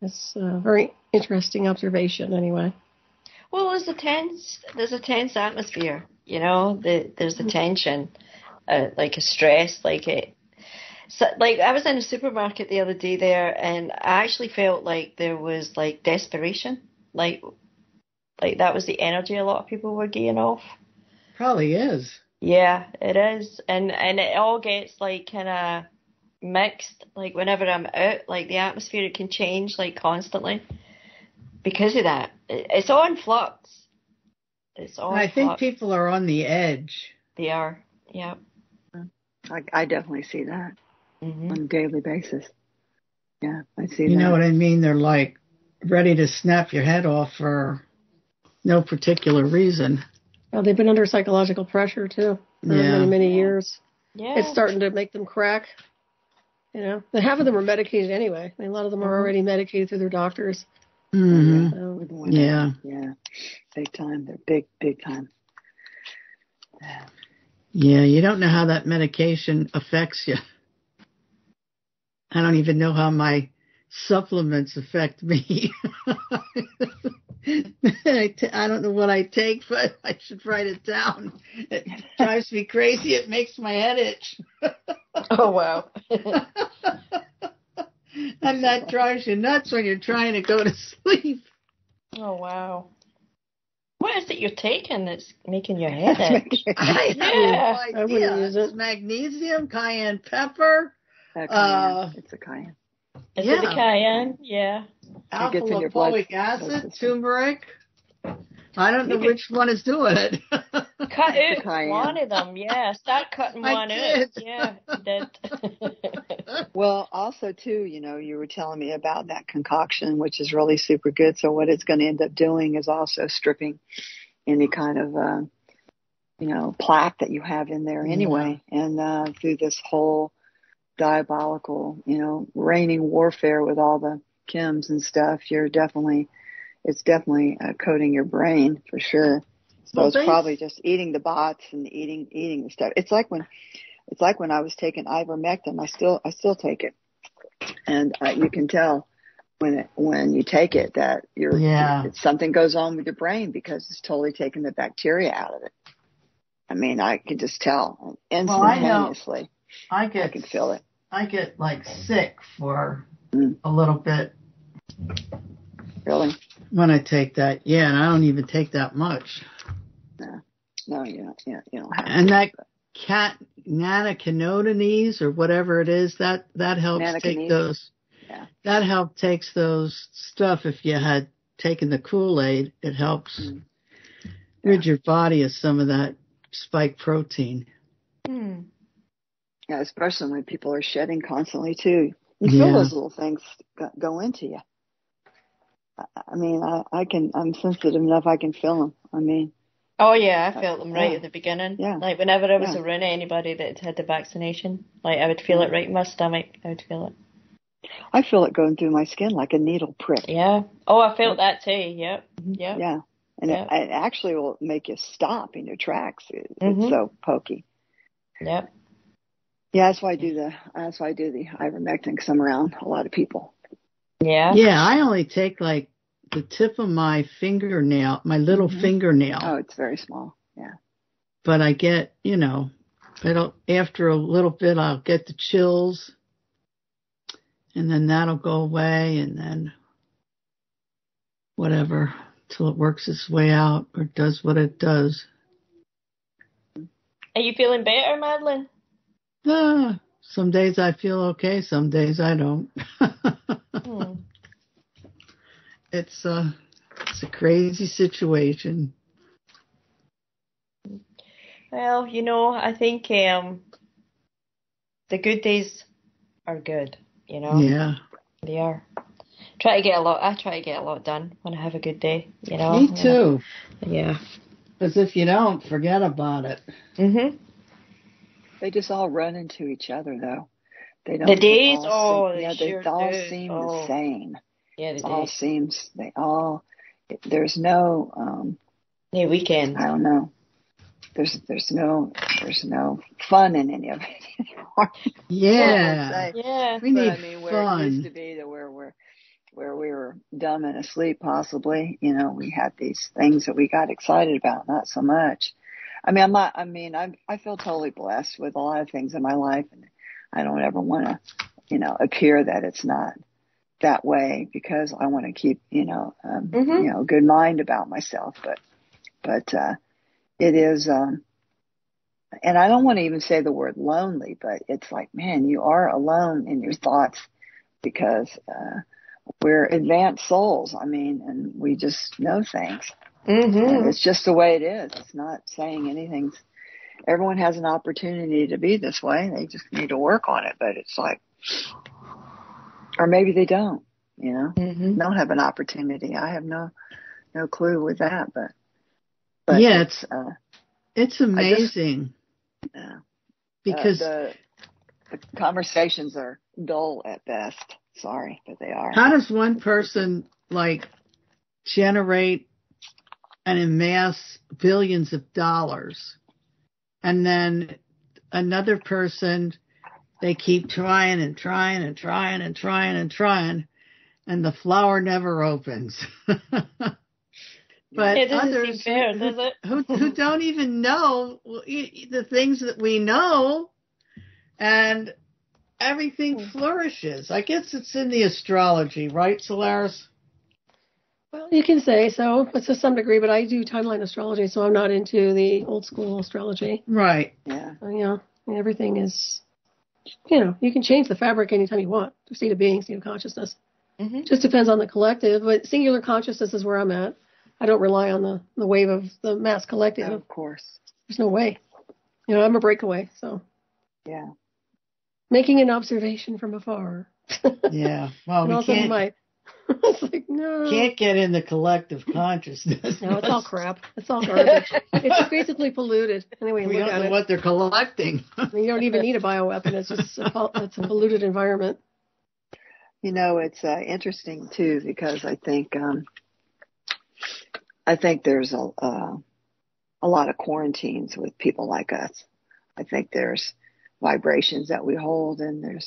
It's a very interesting observation, anyway. Well, there's a tense atmosphere, there's a tension, a stress, So, I was in a supermarket the other day there, and I actually felt like there was, desperation. Like that was the energy a lot of people were getting off. Probably is. Yeah, it is. And it all gets, kind of mixed. Whenever I'm out, the atmosphere can change, constantly. Because of that. It's all in flux. I think people are on the edge. They are, yeah. I definitely see that on a daily basis. Yeah, I see that. You know what I mean? They're ready to snap your head off for no particular reason. Well, they've been under psychological pressure, too, for many, many years. Yeah. It's starting to make them crack. Half of them are medicated anyway. A lot of them are already medicated through their doctors. Mm-hmm. Yeah, big time. They're big time. Yeah, you don't know how that medication affects you. I don't even know how my supplements affect me. I don't know what I take, but I should write it down. It drives me crazy. It makes my head itch. Oh, wow. And that drives you nuts when you're trying to go to sleep. Oh, wow. What is it you're taking that's making your head itch? I have no idea. It's magnesium, cayenne pepper. Cayenne. It's a cayenne. Is it a cayenne? Yeah. Alpha-lipoic acid, turmeric. I don't know which one is doing it. Cut out one of them, yeah. Start cutting one out. Yeah, you did. Well, also, too, you were telling me about that concoction, which is really super good. So what it's going to end up doing is also stripping any kind of, plaque that you have in there anyway. And through this whole diabolical, raining warfare with all the chems and stuff, it's definitely coating your brain for sure. So it's probably just eating the bots and eating the stuff. It's like when I was taking ivermectin. I still take it, and you can tell when you take it that something goes on with your brain because it's totally taking the bacteria out of it. I mean, I can just tell instantaneously. I can feel it. I get sick for a little bit Really? When I take that, yeah, and I don't even take that much. No, you don't have and to. That nanocanotonese or whatever it is, that helps take those. Yeah. That helps takes those stuff. If you had taken the Kool-Aid, it helps rid your body of some of that spike protein. Yeah, especially when people are shedding constantly too. You feel those little things go into you. I mean, I'm sensitive enough. I can feel them. I mean. Oh yeah, I felt them right at the beginning. Yeah. Like whenever I was around anybody that had the vaccination, like I would feel it right in my stomach. I would feel it. I feel it going through my skin like a needle prick. Yeah. Oh, I felt that too. Yep. Yep. Yeah. And it actually will make you stop in your tracks. It's so pokey. Yep. Yeah, that's why I do the ivermectin, because I'm around a lot of people. Yeah. Yeah, I only take like the tip of my fingernail, my little fingernail. Oh, it's very small. Yeah. But I get, after a little bit, I'll get the chills, and then that'll go away, and then whatever, till it works its way out or does what it does. Are you feeling better, Madeline? Some days I feel okay, some days I don't. It's a crazy situation. Well, I think the good days are good, Yeah. They are. I try to get a lot done when I have a good day, Me too. Yeah. Because if you don't, forget about it. They just all run into each other, though. They don't. The days, they sure all do. seem the same. Yeah, There's no. Weekend. I don't know. There's no fun in any of it anymore. Yeah. We need fun. Where it used to be where we were dumb and asleep, possibly. We had these things that we got excited about, not so much. I feel totally blessed with a lot of things in my life, and I don't ever want to, appear that it's not that way, because I want to keep, a good mind about myself. But it is, and I don't want to even say the word lonely, but it's like, man, you are alone in your thoughts, because we're advanced souls. And we just know things. And it's just the way it is. It's not saying anything. Everyone has an opportunity to be this way. They just need to work on it. But it's like, or maybe they don't, don't have an opportunity. I have no clue with that, but yeah, it's amazing. Because the conversations are dull at best. Sorry, but they are. How does one person generate and amass billions of dollars, and then another person, they keep trying and trying and trying and trying and trying, and the flower never opens? But it doesn't others seem fair, does it? who don't even know the things that we know, and everything flourishes. I guess it's in the astrology, right, Soleris? Well, you can say so, but to some degree. But I do timeline astrology, so I'm not into the old school astrology. Right. Yeah. Everything is, you can change the fabric anytime you want. State of being, state of consciousness. Just depends on the collective. But singular consciousness is where I'm at. I don't rely on the wave of the mass collective. Of course. There's no way. I'm a breakaway, so. Yeah. Making an observation from afar. Yeah. Well, we can't. It's like, no. Can't get in the collective consciousness. No, it's all crap. It's all garbage. It's basically polluted. Anyway, we look don't at know it. what they're collecting. You don't even need a bioweapon. It's just it's a polluted environment. It's interesting too, because I think there's a lot of quarantines with people like us. I think there's vibrations that we hold, and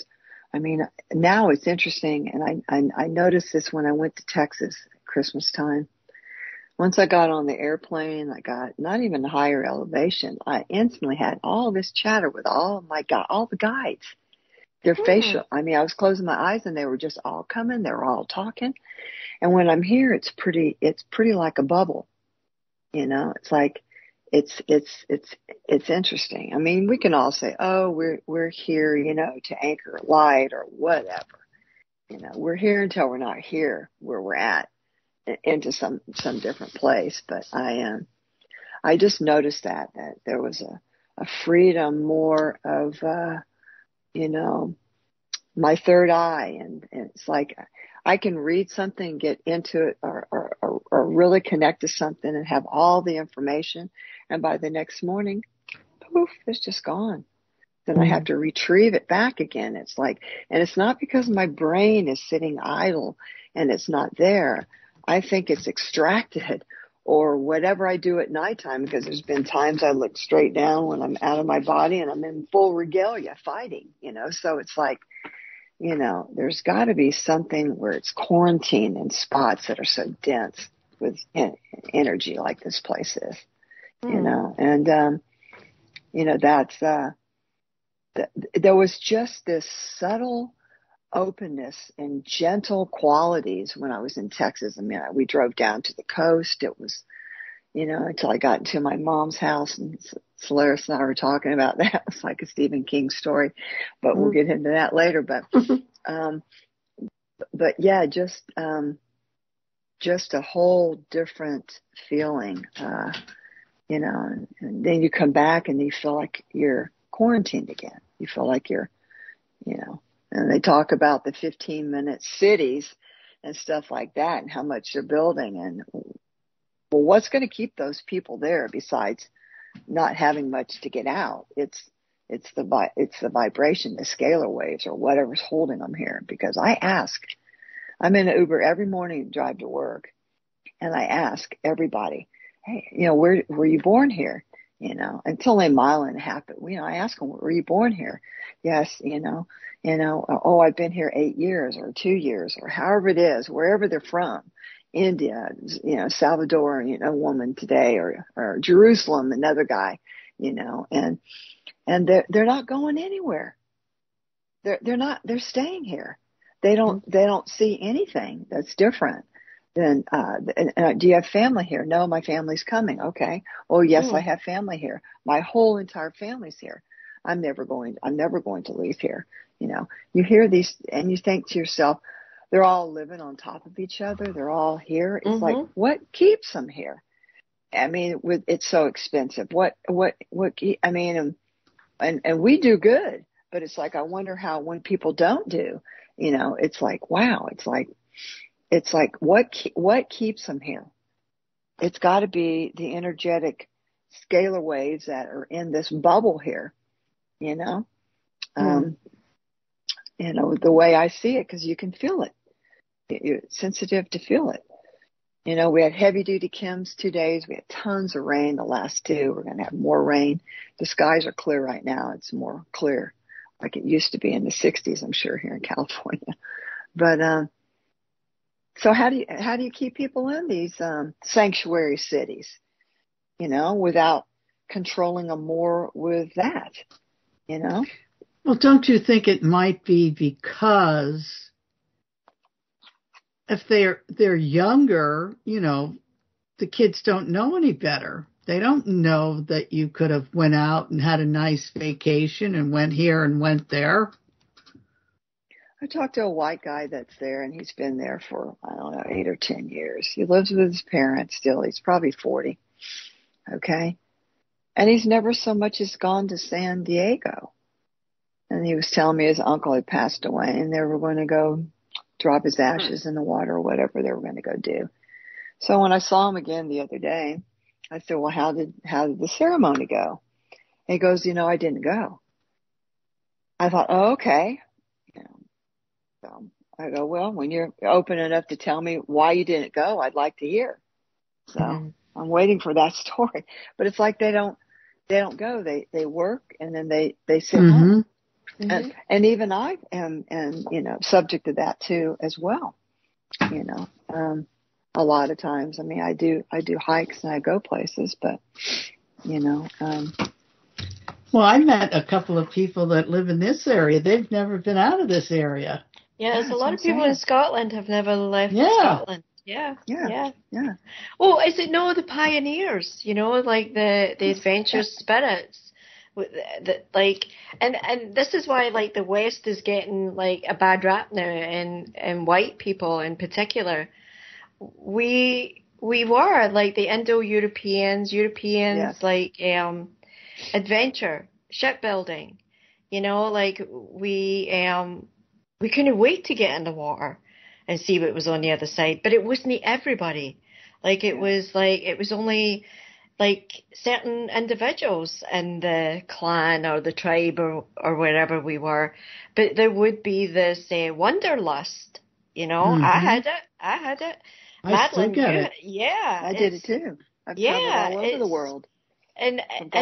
now it's interesting, and I noticed this when I went to Texas at Christmas time. Once I got on the airplane, I got not even higher elevation. I instantly had all this chatter with all the guides, Their facial, I mean, I was closing my eyes and they were just all coming. They were all talking. And when I'm here, it's pretty like a bubble. You know, it's like, it's interesting. I mean, we can all say, oh, we're here, you know, to anchor light or whatever. You know, we're here until we're not here where we're at, into some different place. But I just noticed that there was a freedom, more of, you know, my third eye. And it's like I can read something, get into it, or really connect to something and have all the information. And by the next morning, poof, it's just gone. Then I have to retrieve it back again. It's like, and it's not because my brain is sitting idle and it's not there. I think it's extracted, or whatever I do at nighttime, because there's been times I look straight down when I'm out of my body and I'm in full regalia fighting, you know. So it's like, you know, there's got to be something where it's quarantined in spots that are so dense with energy like this place is, you know. And, you know, that's, there was just this subtle openness and gentle qualities when I was in Texas. I mean, we drove down to the coast. It was, you know, until I got into my mom's house, and Soleris and I were talking about that. It's like a Stephen King story, but we'll get into that later. But yeah, just a whole different feeling, you know, and then you come back and you feel like you're quarantined again. You feel like you're, you know, and they talk about the 15-minute cities and stuff like that and how much they're building. And well, what's going to keep those people there besides not having much to get out? It's the vibration, the scalar waves, or whatever's holding them here. Because I'm in an Uber every morning to drive to work, and I ask everybody, hey, you know, where were you born here? You know, until a mile and a half, but you know, I ask them, were you born here? Yes, you know, oh, I've been here 8 years or 2 years or however it is, wherever they're from. India, you know, Salvador, you know, woman today, or Jerusalem, another guy, you know, and they're not going anywhere. They're staying here. They don't see anything that's different. Then, do you have family here? No, my family's coming. Okay. Oh, yes, I have family here. My whole entire family's here. I'm never going to leave here. You know, you hear these and you think to yourself, they're all living on top of each other. They're all here. It's like, what keeps them here? I mean, it's so expensive. I mean, and we do good, but it's like, I wonder how, when people don't do, you know, it's like, wow, it's like, what keeps them here? It's got to be the energetic scalar waves that are in this bubble here, you know? You know, the way I see it, because you can feel it. You're sensitive to feel it. You know, we had heavy duty chems 2 days. We had tons of rain the last 2. We're going to have more rain. The skies are clear right now. It's more clear like it used to be in the 60s, I'm sure, here in California. But, so how do you keep people in these sanctuary cities, you know, without controlling them more with that, you know? Well, don't you think it might be because if they're younger, you know, the kids don't know any better. They don't know that you could have went out and had a nice vacation and went here and went there. I talked to a white guy that's there, and he's been there for, I don't know, 8 or 10 years. He lives with his parents still. He's probably 40. Okay. And he's never so much as gone to San Diego. And he was telling me his uncle had passed away, and they were going to go drop his ashes in the water or whatever they were going to go do. So when I saw him again the other day, I said, well, how did the ceremony go? And he goes, you know, I didn't go. I thought, oh, okay. You know, so I go, well, when you're open enough to tell me why you didn't go, I'd like to hear. So I'm waiting for that story. But it's like they don't go. They work, and then they sit home. And even I am, you know, subject to that too as well. You know, a lot of times, I mean, I do hikes and I go places, but you know, Well, I met a couple of people that live in this area. They've never been out of this area. Yeah, there's a lot of people in Scotland have never left Scotland. Yeah. Well, is it the pioneers? Like the adventurous spirits. And this is why like the West is getting like a bad rap now, and white people in particular. We were like the Indo-Europeans, like adventure, shipbuilding. Like we couldn't wait to get in the water and see what was on the other side. But it wasn't everybody. Like it was only like certain individuals in the clan or the tribe or wherever we were. But there would be this wanderlust, Mm-hmm. I had it. Madeline, still get it. Yeah. I did it too. I've traveled all over the world. And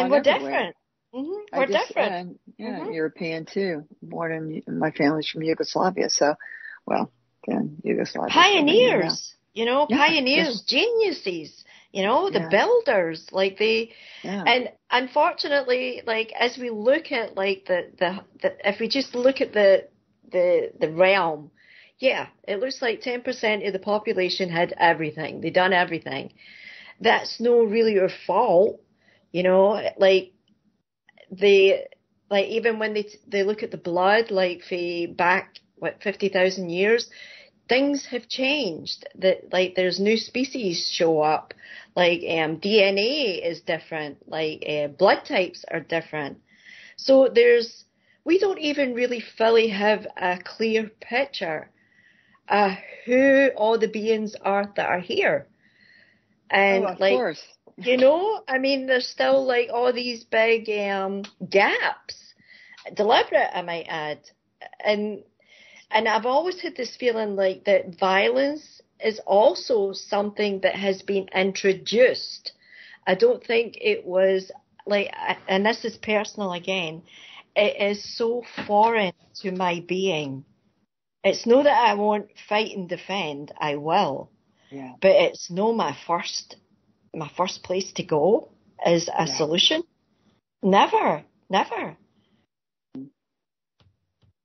we're different. Mm-hmm. We're different. European too. Born in my family's from Yugoslavia, so then Yugoslavia. Pioneers, pioneers, geniuses, the builders, like and unfortunately, like as we look at like the if we just look at the realm, it looks like 10% of the population had everything. They done everything. That's no really your fault, like even when they look at the blood, like back 50,000 years, things have changed. That like there's new species show up, like DNA is different, like blood types are different. So we don't even really fully have a clear picture of who all the beings are that are here. And of course. I mean, there's still like all these big gaps, deliberate, I might add. And I've always had this feeling like that violence is also something that has been introduced. I don't think it was like, and this is personal again, it is so foreign to my being. It's not that I won't fight and defend, I will. Yeah. But it's not my first place to go as a solution. Never.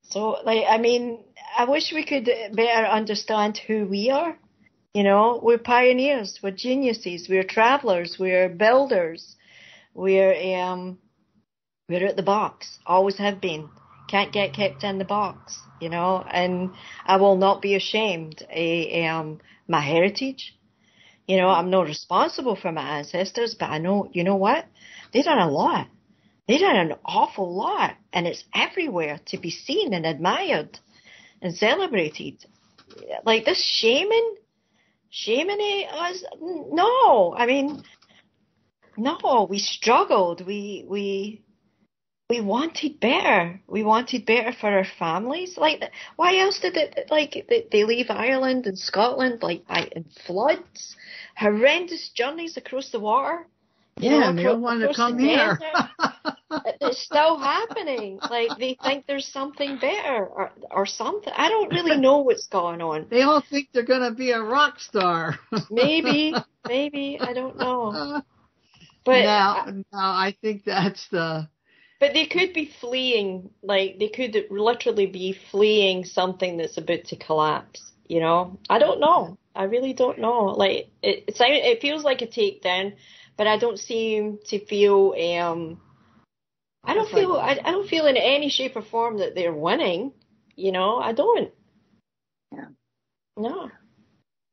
So, like, I mean, I wish we could better understand who we are. We're pioneers, we're geniuses, we're travelers, we're builders, we're at the box, always have been. Can't get kept in the box, and I will not be ashamed of my heritage. I'm not responsible for my ancestors, but I know, what? They done a lot. They done an awful lot, and it's everywhere to be seen and admired and celebrated. Like this shaming us? No, I mean, no, we struggled. We wanted better. We wanted better for our families. Like, why else did they leave Ireland and Scotland, in floods, horrendous journeys across the water? And they don't want to come here. It's still happening. Like, they think there's something better or something. I don't really know what's going on. They all think they're going to be a rock star. Maybe, I don't know. But now I think that's the... But they could be fleeing, like they could literally be fleeing something that's about to collapse. I don't know. I really don't know. Like it feels like a takedown, but I don't seem to feel. I don't feel in any shape or form that they're winning. I don't. Yeah. No.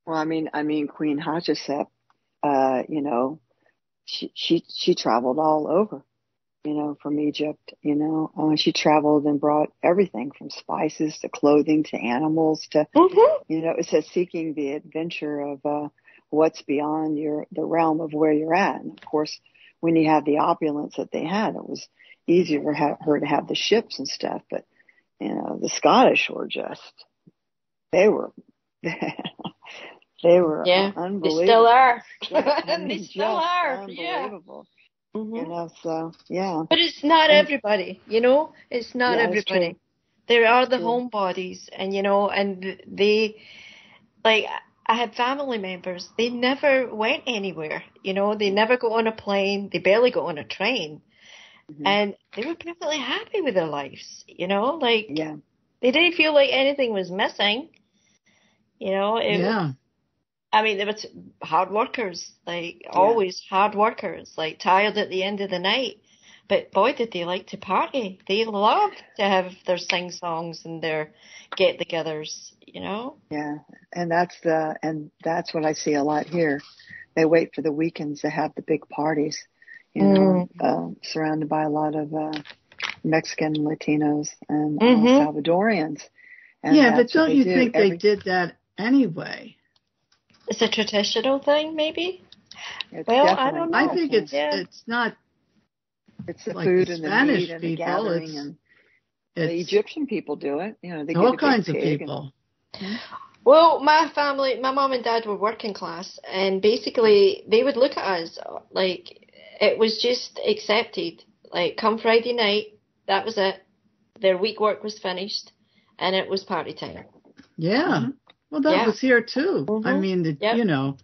Well, I mean, Queen Hatshepsut, she traveled all over. From Egypt, she traveled and brought everything from spices to clothing to animals to, it says seeking the adventure of what's beyond the realm of where you're at. And of course, when you have the opulence that they had, it was easier for her to have the ships and stuff. But, the Scottish were just, they were unbelievable. They still are. They still are. Unbelievable. So, But it's not everybody, it's not everybody. There are the homebodies, and, and they, like, I had family members, they never went anywhere, they never got on a plane, they barely got on a train. and they were perfectly happy with their lives, you know, like Yeah. they didn't feel like anything was missing, you know. I mean, they were hard workers, like always hard workers, like tired at the end of the night. But boy, did they like to party. They loved to have their sing-songs and their get-togethers, you know? Yeah. And that's what I see a lot here. They wait for the weekends to have the big parties, you know, surrounded by a lot of Mexican, Latinos, and Salvadorians. And but don't you think they did that anyway? It's a traditional thing, maybe? I don't know. I think it's not. It's the like food the and the Spanish meat and the people, gathering, and the Egyptian people do it. You know, they all get kinds of people. Well, my family, my mom and dad were working class, and basically they would look at us like it was just accepted. Like, come Friday night, that was it. Their week work was finished, and it was party time. Yeah. Well, that was here too. I mean, Yep. you know,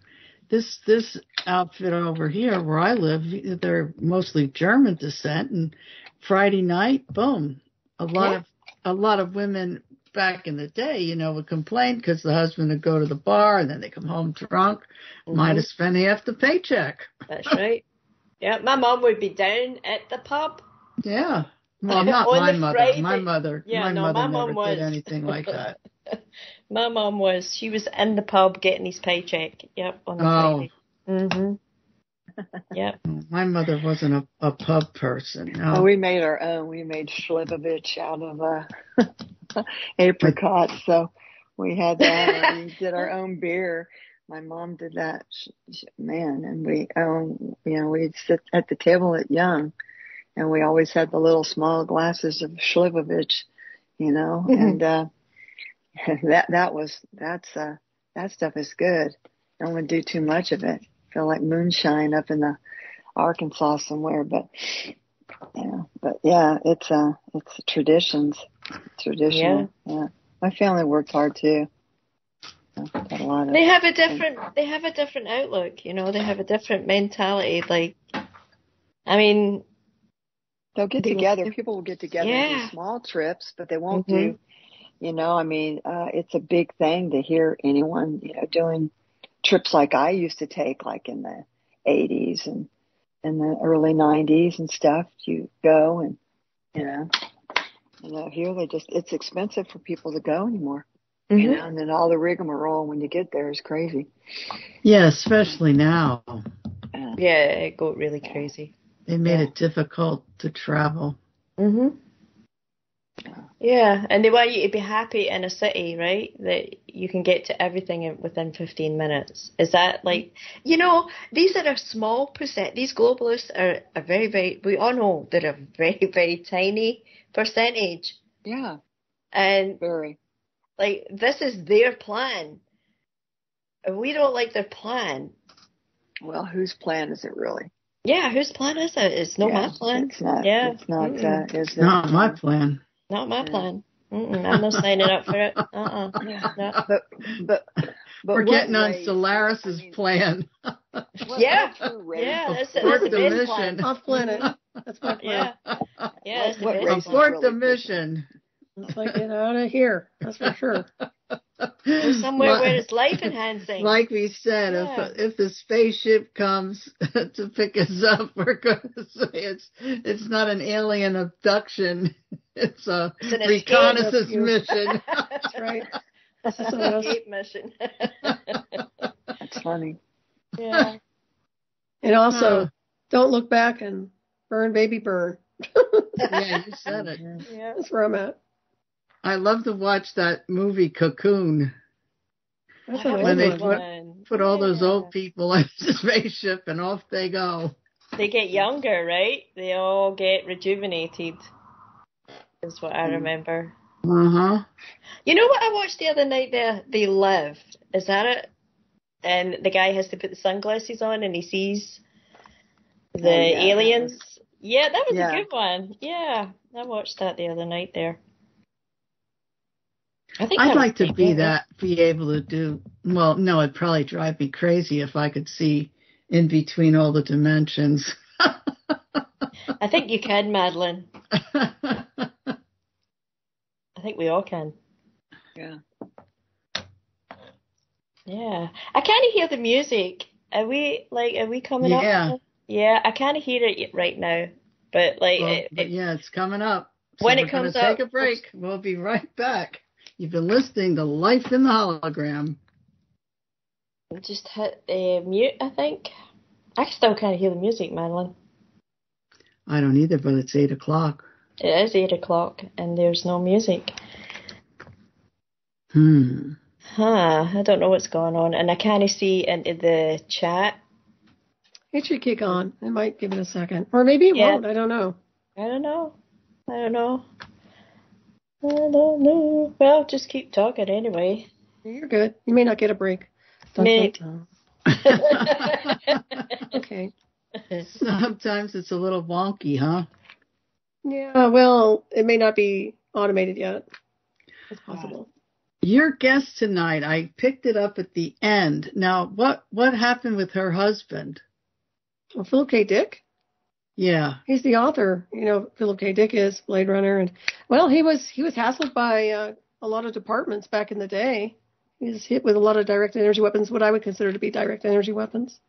this outfit over here where I live, they're mostly German descent, and Friday night, boom, a lot of women back in the day, you know, would complain because the husband would go to the bar and then they come home drunk, might have spent half the paycheck. That's right. Yeah, my mom would be down at the pub. Yeah. Well, not my mother. Friday. My mother never did anything like that. My mom was. She was in the pub getting his paycheck. Yep, on the Friday. Yep. My mother wasn't a pub person. No. Well, we made our own. We made Slivovich out of apricots. So we had that. We did our own beer. My mom did that, man. And we, you know, we'd sit at the table at Young, and we always had the little small glasses of Slivovich, you know, and that stuff is good. Don't want to do too much of it. Feel like moonshine up in the Arkansas somewhere, but it's traditions. It's traditional. Yeah. My family worked hard too. Got a lot of they have a different outlook, you know, they have a different mentality. Like, I mean, they'll get together. People will get together and do small trips, but they won't do, you know, I mean, it's a big thing to hear anyone, you know, doing trips like I used to take, like in the 80s and in the early 90s and stuff. You go and, you know, here it's expensive for people to go anymore. You know, and then all the rigmarole when you get there is crazy. Yeah, especially now. Yeah, it got really crazy. They made it difficult to travel. Yeah, and they want you to be happy in a city, right? That you can get to everything within 15 minutes. Is that like, you know, these are a small percent. These globalists are a very, very, we all know they're a very, very tiny percentage. Yeah. And very. Like, this is their plan. And we don't like their plan. Well, whose plan is it really? Yeah, whose plan is it? It's not my plan. It's not. Yeah. It's not. It's not my plan. Not my plan. I'm not signing up for it. No. But we're getting on Soleris's plan. That's the mission. Plan. Off planet. That's my plan. Yeah. Abort the mission. It's like, get out of here. That's for sure. Somewhere where it's life enhancing. Like we said, if the spaceship comes to pick us up, we're going to say it's not an alien abduction. It's a reconnaissance mission. That's right. It's an escape mission. That's funny. Yeah. And also, don't look back and burn, baby, burn. Yeah, you said it. Yeah, that's where I'm at. I love to watch that movie Cocoon. That's when they put all those old people in the spaceship and off they go. They get younger, right? They all get rejuvenated. Is what I remember. You know what I watched the other night there? They Live. Is that it? And the guy has to put the sunglasses on and he sees the aliens. That was a good one. Yeah, I watched that the other night there. I'd like to be able to do, well, no, it'd probably drive me crazy if I could see in between all the dimensions. I think you can, Madeline. I think we all can. Yeah. Yeah. I kind of hear the music. Are we coming up? Yeah, I kind of hear it right now. But it's coming up. So when we're it comes gonna up, take a break. We'll be right back. You've been listening to Life in the Hologram. Just hit mute, I think. I still can't hear the music, Madeline. I don't either, but it's 8 o'clock. It is 8 o'clock, and there's no music. I don't know what's going on, and I can't see into the chat. It should kick on. It might give it a second. Or maybe it won't. I don't know. Well, just keep talking anyway. You're good. You may not get a break. Mate. Okay. Sometimes it's a little wonky, huh? Yeah, well, it may not be automated yet. It's possible. Your guest tonight, I picked it up at the end. Now, what happened with her husband? Well, Philip K. Dick? Yeah. He's the author. You know, Philip K. Dick is Blade Runner. And, well, he was hassled by a lot of departments back in the day. He was hit with a lot of direct energy weapons, what I would consider to be direct energy weapons,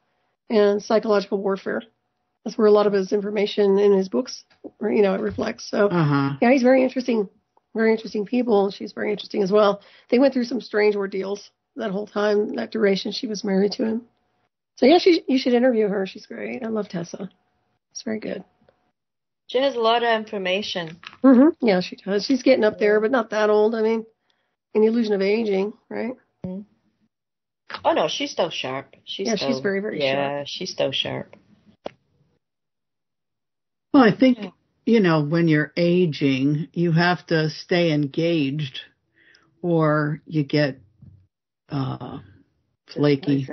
and psychological warfare. That's where a lot of his information in his books, it reflects. So, yeah, he's very interesting people. She's very interesting as well. They went through some strange ordeals that whole time, that duration she was married to him. So, yeah, you should interview her. She's great. I love Tessa. It's very good. She has a lot of information. Mm-hmm. Yeah, she does. She's getting up there, but not that old. I mean, an illusion of aging, right? Mm-hmm. Oh, no, she's still sharp. She's very, very sharp. Yeah, she's still sharp. Well, I think, when you're aging, you have to stay engaged or you get flaky.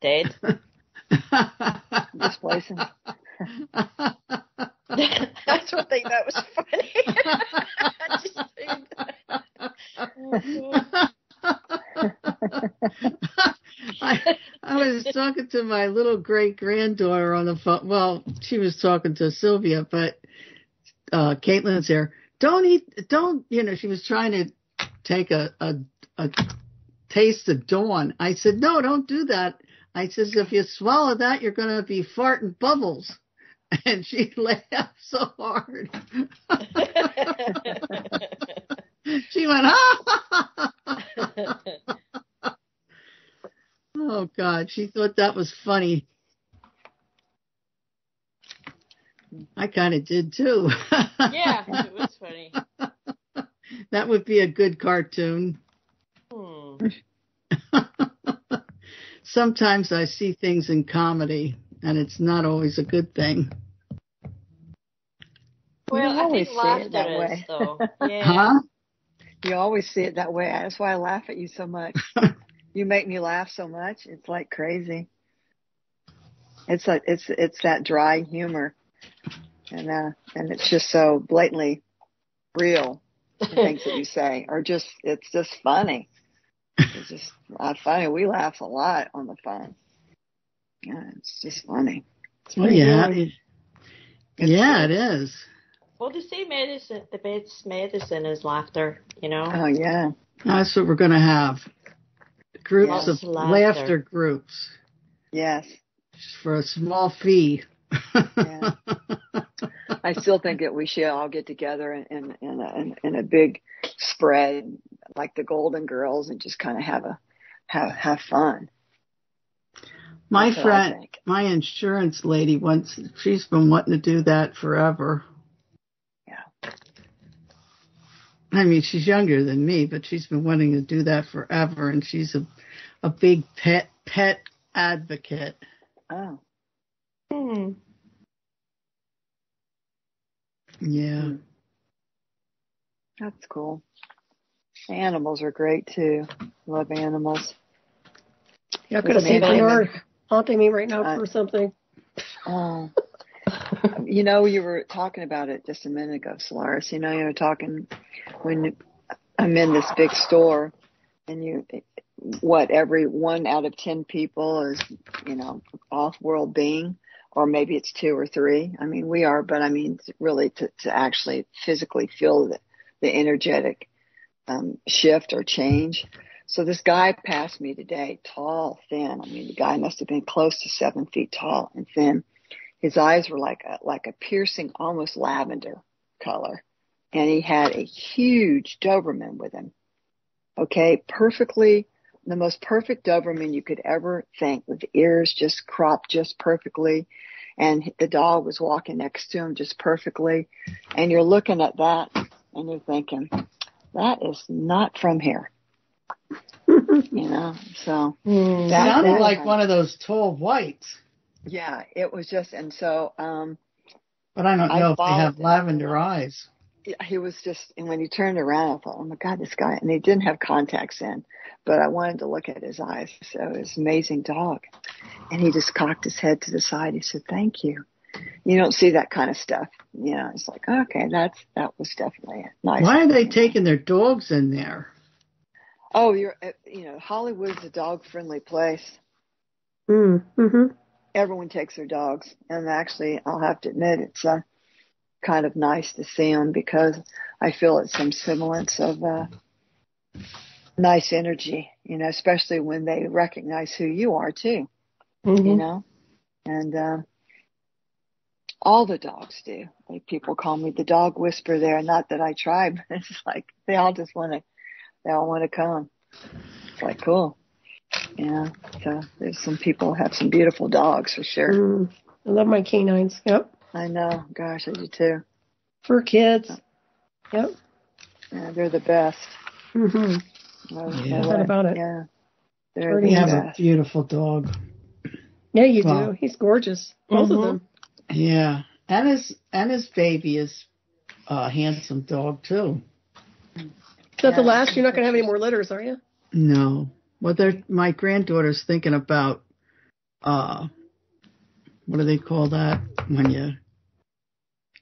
Dead. Displacent. I don't think that was funny. I just think I was talking to my little great-granddaughter on the phone. Well, she was talking to Sylvia, but Caitlin's there. She was trying to take a taste of Dawn. I said, no, don't do that. I says, if you swallow that, you're going to be farting bubbles. And she laughed so hard. She went, oh, God. She thought that was funny. I kind of did, too. Yeah, it was funny. That would be a good cartoon. Sometimes I see things in comedy, and it's not always a good thing. Well, I think laughter that is, way. though. Yeah. Huh? You always see it that way. That's why I laugh at you so much. You make me laugh so much. It's like crazy. It's like it's that dry humor, and it's just so blatantly real. The things that you say are it's just funny. It's just funny. We laugh a lot on the phone. Yeah, it's just funny. It's it is. Well, they say the best medicine is laughter, Oh, yeah. That's what we're going to have. Groups of laughter groups. Yes. For a small fee. Yeah. I still think that we should all get together in a big spread like the Golden Girls and just kind of have fun. My friend, my insurance lady she's been wanting to do that forever. Yeah. I mean, she's younger than me, but she's been wanting to do that forever, and she's a big pet advocate. Oh. Yeah. That's cool. Animals are great too. Love animals. Yeah, I've got a St. Bernard haunting me right now for something. Oh. You were talking about it just a minute ago, Soleris. You were talking when I'm in this big store and every 1 out of 10 people is, off-world being. or maybe it's 2 or 3. I mean, we are, but I mean, really to actually physically feel the energetic shift or change. So this guy passed me today, tall, thin. I mean, the guy must have been close to 7 feet tall and thin. His eyes were like a piercing, almost lavender color. And he had a huge Doberman with him. Okay, perfectly, the most perfect Doberman you could ever think, with the ears just cropped just perfectly. And the dog was walking next to him just perfectly. And you're looking at that and you're thinking, that is not from here. You know, so. That sounded like one of those tall whites. Yeah, it was just, and so. But I don't know if they have lavender eyes. He was just, and when he turned around, I thought, oh my God, this guy, and he didn't have contacts in, but I wanted to look at his eyes. So it was an amazing dog. And he just cocked his head to the side. He said, thank you. You don't see that kind of stuff. You know, it's like, okay, that was definitely nice. Why are they taking their dogs in there? Oh, Hollywood's a dog-friendly place. Mm-hmm. Everyone takes their dogs. And actually, I'll have to admit, it's kind of nice to see them because I feel it's some semblance of nice energy, you know, especially when they recognize who you are too, you know, and all the dogs do. Like, people call me the dog whisperer there. Not that I try, but it's like they all want to come. It's like, cool. Yeah. So there's some people who have some beautiful dogs for sure. I love my canines. Yep. I know. Gosh, I do too. For kids. Yep. Yeah, they're the best. Mm-hmm. No doubt about it. Yeah. They're You have a beautiful dog. Yeah, you do. He's gorgeous. Both of them. Yeah. And his baby is a handsome dog too. Is that the last? You're not going to have any more litters, are you? No. Well, my granddaughter's thinking about, what do they call that when you're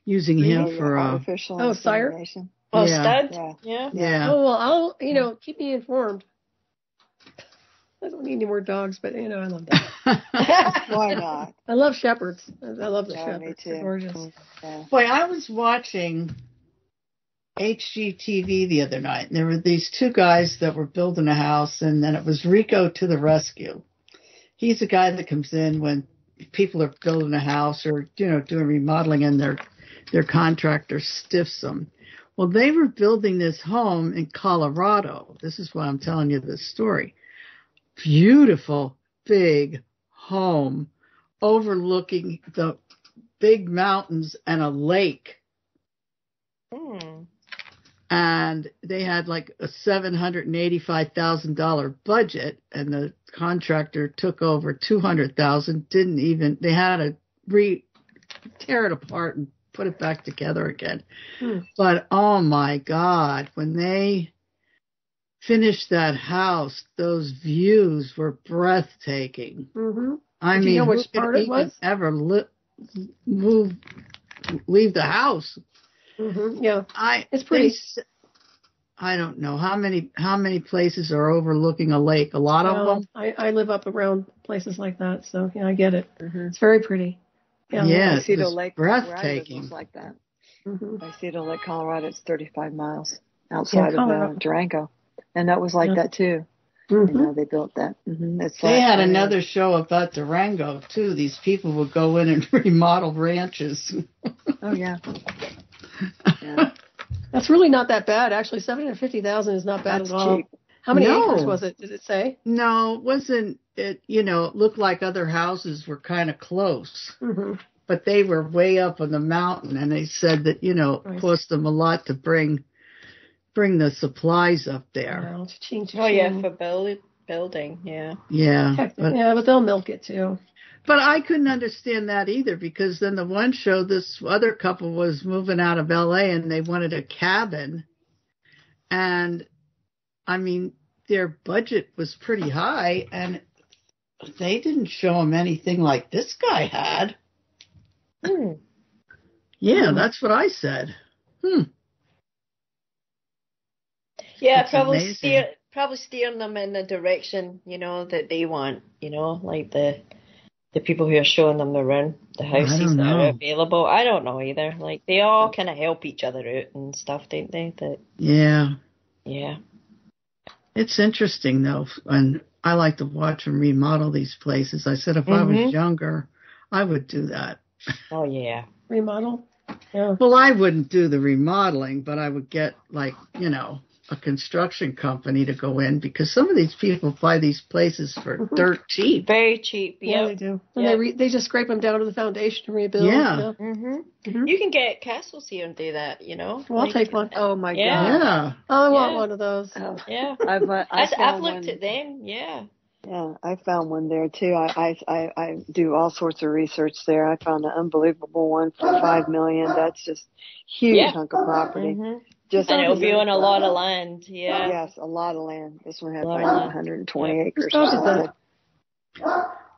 using him for artificial sire? Oh, yeah. stud? Yeah. Oh, well, I'll, keep me informed. I don't need any more dogs, but, I love that. Why not? I love shepherds. I love the shepherds. Me too. They're gorgeous. Yeah. Boy, I was watching HGTV the other night, and there were these 2 guys that were building a house, and then it was Rico to the rescue. He's a guy that comes in when people are building a house or, doing remodeling, and their contractor stiffs them. Well, they were building this home in Colorado. This is why I'm telling you this story. Beautiful, big home overlooking the big mountains and a lake. And they had like a $785,000 budget, and the contractor took over $200,000. They had to tear it apart and put it back together again. But oh my God, when they finished that house, those views were breathtaking. I mean, you know which part it was? Ever leave the house? Yeah, it's pretty. I don't know how many places are overlooking a lake. A lot of them. I live up around places like that, so I get it. It's very pretty. Yeah, Cedar Lake, breathtaking. Colorado like that. Cedar Lake, Colorado, it's 35 miles outside of Durango, and that was like that too. They built that. They had another show about Durango too. These people would go in and remodel ranches. Oh yeah. That's really not that bad. Actually, $750,000 is not bad at all. Cheap. How many acres was it? Did it say? No, it wasn't. It it looked like other houses were kind of close, but they were way up on the mountain, and they said that it cost them a lot to bring the supplies up there. For building, yeah. Yeah, but they'll milk it too. But I couldn't understand that either, because then the one show, this other couple was moving out of L.A. and they wanted a cabin. And, I mean, their budget was pretty high, and they didn't show them anything like this guy had. Yeah, that's what I said. Yeah, probably steering them in the direction, that they want, like the the people who are showing them around the houses that are available. I don't know either. Like, they all kind of help each other out and stuff, don't they? Yeah. Yeah. It's interesting, though, and I like to watch them remodel these places. I said if I was younger, I would do that. Oh, yeah. Remodel? Yeah. Well, I wouldn't do the remodeling, but I would get, like, a construction company to go in, because some of these people buy these places for dirt cheap. Very cheap, yeah. They do. And they just scrape them down to the foundation and rebuild. Yeah. You can get castles here and do that, Well, I'll take one. Oh, my God. Yeah. I want one of those. Oh. Yeah. I've looked at them, yeah. Yeah, I found one there too. I do all sorts of research there. I found an unbelievable one for $5 million. That's just huge hunk of property. And it'll be on a lot of land. Yeah. Yes, a lot of land. This one had like 120 acres.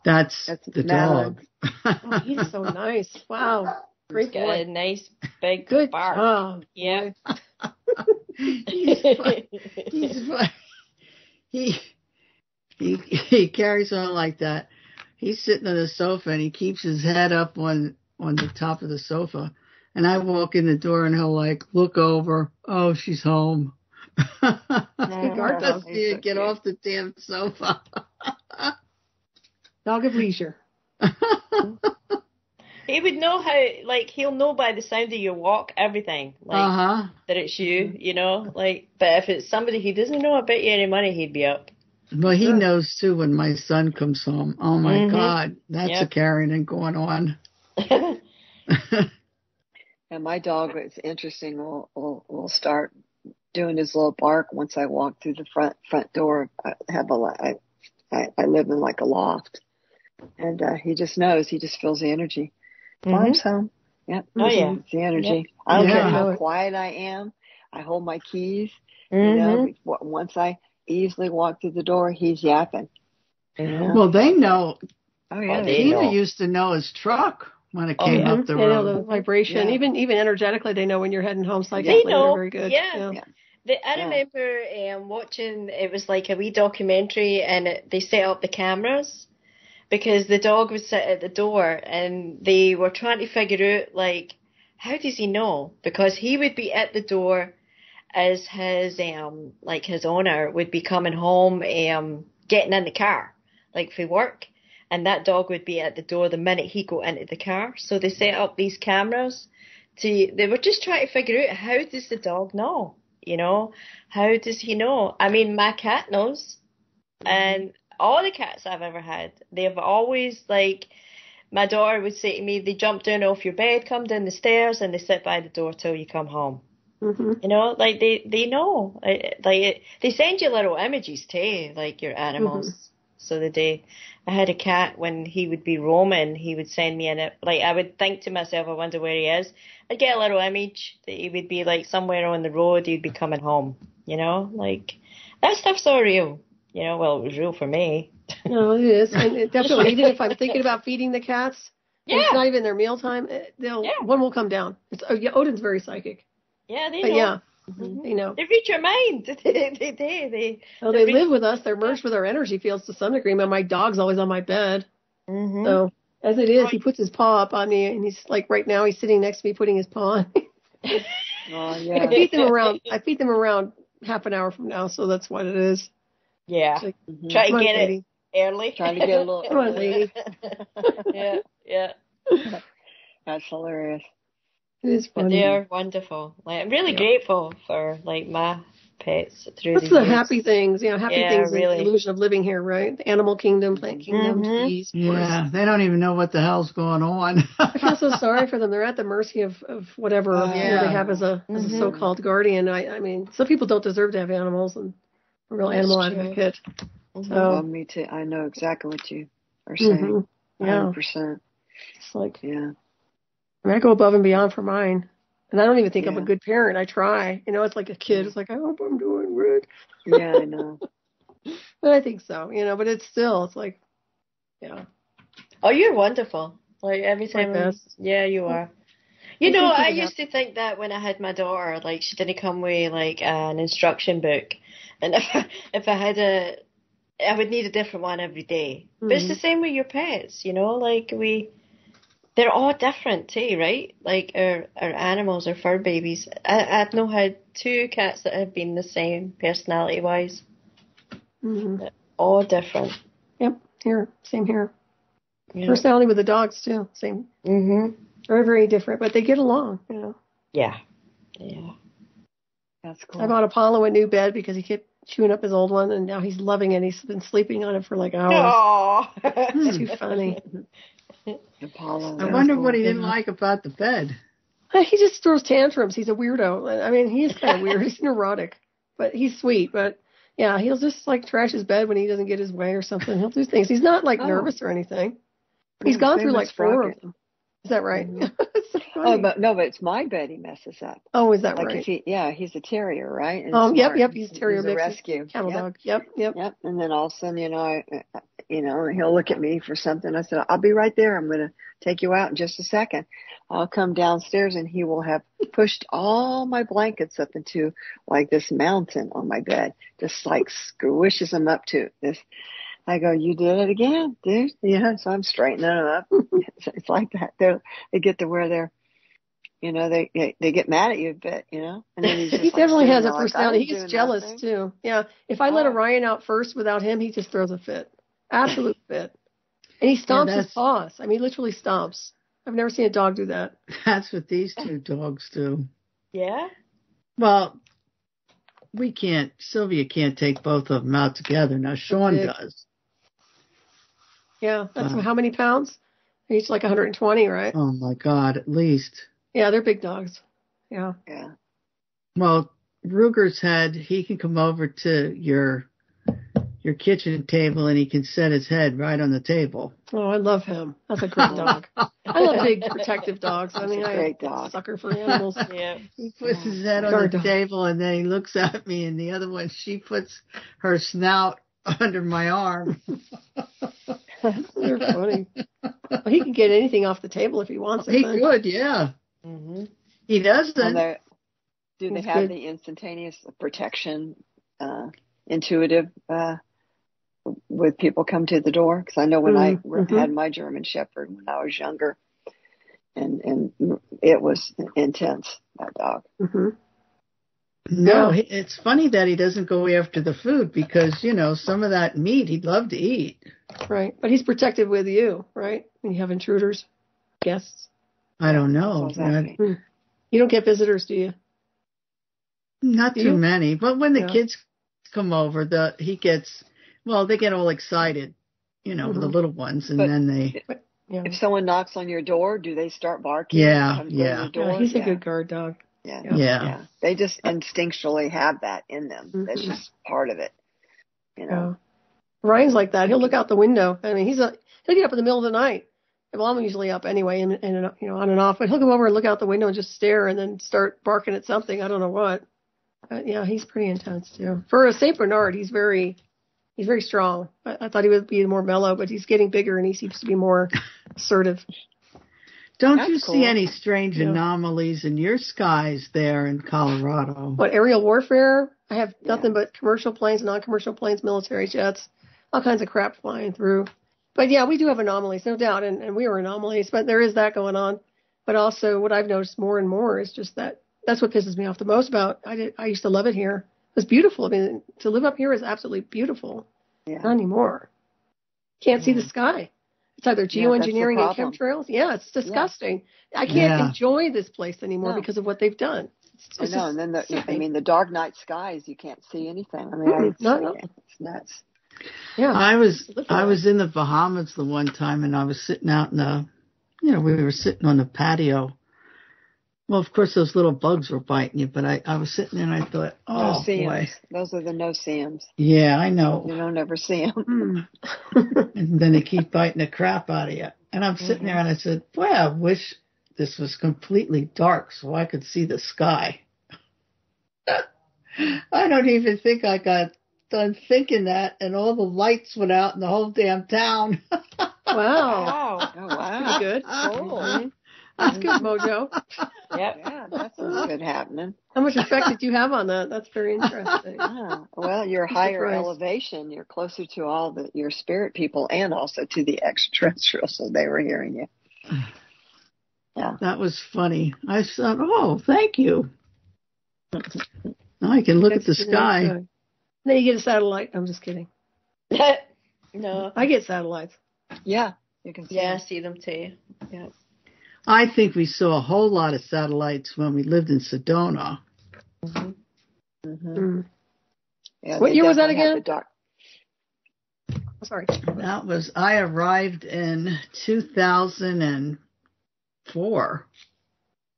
That's the Madeline. dog. Oh, he's so nice. Wow. Great boy. A nice big Good bark. job. Yeah. He's fun. He carries on like that. He's sitting on the sofa and he keeps his head up on the top of the sofa. And I walk in the door and he'll like look over. Oh, she's home. Does see it get off the damn sofa. Dog of leisure. He would know how, like, he'll know by the sound of your walk, everything. Like, that it's you, like, but if it's somebody he doesn't know about you any money, he'd be up. Well, he knows too when my son comes home. Oh my God, that's a carrying and going on. And my dog, it's interesting, will start doing his little bark once I walk through the front door. I live in like a loft, and he just knows. He just feels the energy. Farm's home. Yep. Oh yeah. It's the energy. Yep. I don't care how quiet I am. I hold my keys. Once I easily walk through the door, he's yapping. Well, they know. Oh yeah. Tina used to know his truck when it came up the road. They know the vibration. Yeah. Even energetically, they know when you're heading home. They know. They're very good. Yeah. I remember watching, it was like a wee documentary, and they set up the cameras because the dog would sit at the door, and they were trying to figure out, like, how does he know? Because he would be at the door as his owner would be coming home, getting in the car, like for work. And that dog would be at the door the minute he got into the car. So they set up these cameras they were just trying to figure out, how does the dog know? How does he know? I mean, my cat knows. And all the cats I've ever had, they've always, like, my daughter would say to me, they jump down off your bed, come down the stairs, and they sit by the door till you come home. Like, they know. Like, they send you little images too, like your animals. So I had a cat, when he would be roaming, he would send me I would think to myself, I wonder where he is. I'd get a little image that he would be like somewhere on the road, he'd be coming home, like, that stuff's all real. Well, it was real for me. No, it is. And it definitely, even if I'm thinking about feeding the cats, it's not even their mealtime, one will come down. Odin's very psychic. Yeah, they know. They know. They read your mind. They live with us. They're merged with our energy fields to some degree. My dog's always on my bed. So as it is, he puts his paw up on me, and he's like, right now he's sitting next to me putting his paw on me. Oh yeah. I feed them around half an hour from now, so that's what it is. Yeah. Like, try to get it early. Trying to get a little. Come on, lady. Yeah. That's hilarious. It is funny. But they are wonderful. Like, I'm really grateful for, like, my pets through That's the the years. happy things, happy things, really. the illusion of living here, right? The animal kingdom, plant kingdom, trees. Yeah, they don't even know what the hell's going on. I feel so sorry for them. They're at the mercy of whatever they have as a so-called guardian. I mean, some people don't deserve to have animals, and a real animal advocate. So, me too. I know exactly what you are saying. 100%. It's like, Yeah. I go above and beyond for mine. And I don't even think I'm a good parent. I try. It's like a kid. It's like, I hope I'm doing good. Yeah, I know. But I think so, but it's like, Oh, you're wonderful. Like, every time. Yeah, you are. I used to think that when I had my daughter, like, she didn't come with, like, an instruction book. And if I had I would need a different one every day. But it's the same with your pets, you know, like they're all different too, right? Like our animals, our fur babies. I've now had 2 cats that have been the same personality-wise. They're all different. Yep, same here. Yeah. Personality with the dogs too, same. Very, very different, but they get along, you know. Yeah. That's cool. I bought Apollo a new bed because he kept chewing up his old one, and now he's loving it. He's been sleeping on it for like hours. It's too funny. Apollo. I wonder what he didn't like about the bed. He just throws tantrums. He's a weirdo. I mean, he is kind of weird. He's neurotic, but he's sweet. But yeah, he'll just like trash his bed when he doesn't get his way or something. He'll do things. He's not like nervous or anything. He's gone through like 4 of them. Is that right? But it's my bed he messes up. Oh, is that like right? If he's a terrier, right? And yep. He's a terrier. He's a rescue. Cattle dog. Yep. And then all of a sudden, he'll look at me for something. I said, I'll be right there. I'm going to take you out in just a second. I'll come downstairs and he will have pushed all my blankets up into like this mountain on my bed, just like squishes them up to this. I go, you did it again, dude. Yeah, so I'm straightening them up. It's like that. They get to where they're, they get mad at you a bit, And then he's just he definitely has a personality. Like, he's jealous too. Yeah. If I let Orion out first without him, he just throws a fit. Absolute fit. And he stomps his paws. I mean, literally stomps. I've never seen a dog do that. That's what these 2 dogs do. Yeah? Well, Sylvia can't take both of them out together. Now, Sean does. Yeah, that's how many pounds? Each like 120, right? Oh, my God, at least. Yeah, they're big dogs. Yeah. Well, Ruger's he can come over to your kitchen table and he can set his head right on the table. Oh, I love him. That's a great dog. I love big protective dogs. I mean, I'm a sucker for animals. Yeah. He puts his head on the table and then he looks at me, and the other one, she puts her snout under my arm. They're funny. Well, he can get anything off the table if he wants it. He could, yeah. He doesn't. Do they have the instantaneous protection, intuitive, with people come to the door? Because I know when I had my German Shepherd when I was younger, and it was intense, that dog. No, it's funny that he doesn't go after the food because, some of that meat he'd love to eat. Right. But he's protective with you, right? When you have intruders, guests. I don't know. You don't get visitors, do you? Not too many. But when the kids come over, they get all excited, the little ones. And then if someone knocks on your door, do they start barking? Yeah. He's a good guard dog. Yeah. They just instinctually have that in them. That's just part of it. Ryan's like that. He'll look out the window. I mean, he'll get up in the middle of the night. Well, I'm usually up anyway, and on and off. But he'll come over and look out the window and just stare, and then start barking at something. I don't know what. But yeah, he's pretty intense too. For a Saint Bernard, he's very strong. I thought he would be more mellow, but he's getting bigger, and he seems to be more assertive. Don't you see any strange anomalies in your skies there in Colorado? What, aerial warfare? I have nothing but commercial planes, non-commercial planes, military jets, all kinds of crap flying through. But yeah, we do have anomalies, no doubt, and we are anomalies, but there is that going on. But also what I've noticed more and more is just that's what pisses me off the most about. I used to love it here. It was beautiful. I mean, to live up here is absolutely beautiful. Yeah. Not anymore. Can't see the sky. It's either geoengineering and chemtrails. Yeah, it's disgusting. Yeah. I can't enjoy this place anymore because of what they've done. I know, and then the dark night skies, you can't see anything. I mean, it's nuts. Yeah, I was in the Bahamas the one time, and I was sitting out in we were sitting on the patio. Well, of course, those little bugs were biting you, but I was sitting there and I thought, boy. Those are the no-see-ums. Yeah, I know. You don't ever see them. And then they keep biting the crap out of you. And I'm sitting there and I said, boy, I wish this was completely dark so I could see the sky. I don't even think I got done thinking that, and all the lights went out in the whole damn town. Wow. Oh, wow. Pretty good. Oh. That's good, Mojo. Yep. Yeah, that's good happening. How much effect did you have on that? That's very interesting. Well, you're higher elevation. You're closer to all your spirit people and also to the extraterrestrials, so they were hearing you. Yeah. That was funny. I thought, oh, thank you. Now I can look at the sky. Then you get a satellite. I'm just kidding. No. I get satellites. Yeah. You can see Yeah, them. I see them too. Yeah. I think we saw a whole lot of satellites when we lived in Sedona. Yeah, what year was that again? Sorry. I arrived in 2004.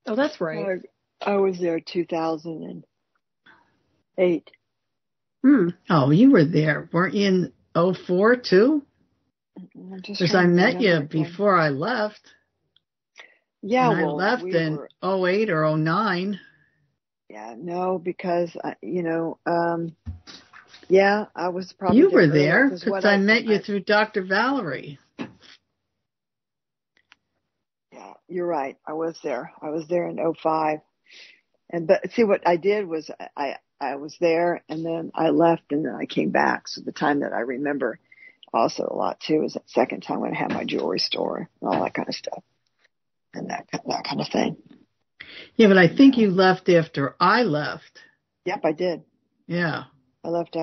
Oh, that's right. I was there 2008. Oh, you were there. Weren't you in 04 too? Because I met you before I left. Yeah, and I left in 08 or 09. Yeah, no, because, I was probably You were there because I met you through Dr. Valerie. Yeah, you're right. I was there. I was there in 05. But see, what I did was I was there and then I left and then I came back. So the time that I remember also a lot too is that second time when I had my jewelry store and all that kind of stuff. And that kind of thing. Yeah, but I think you left after I left. Yep, I did. Yeah. I left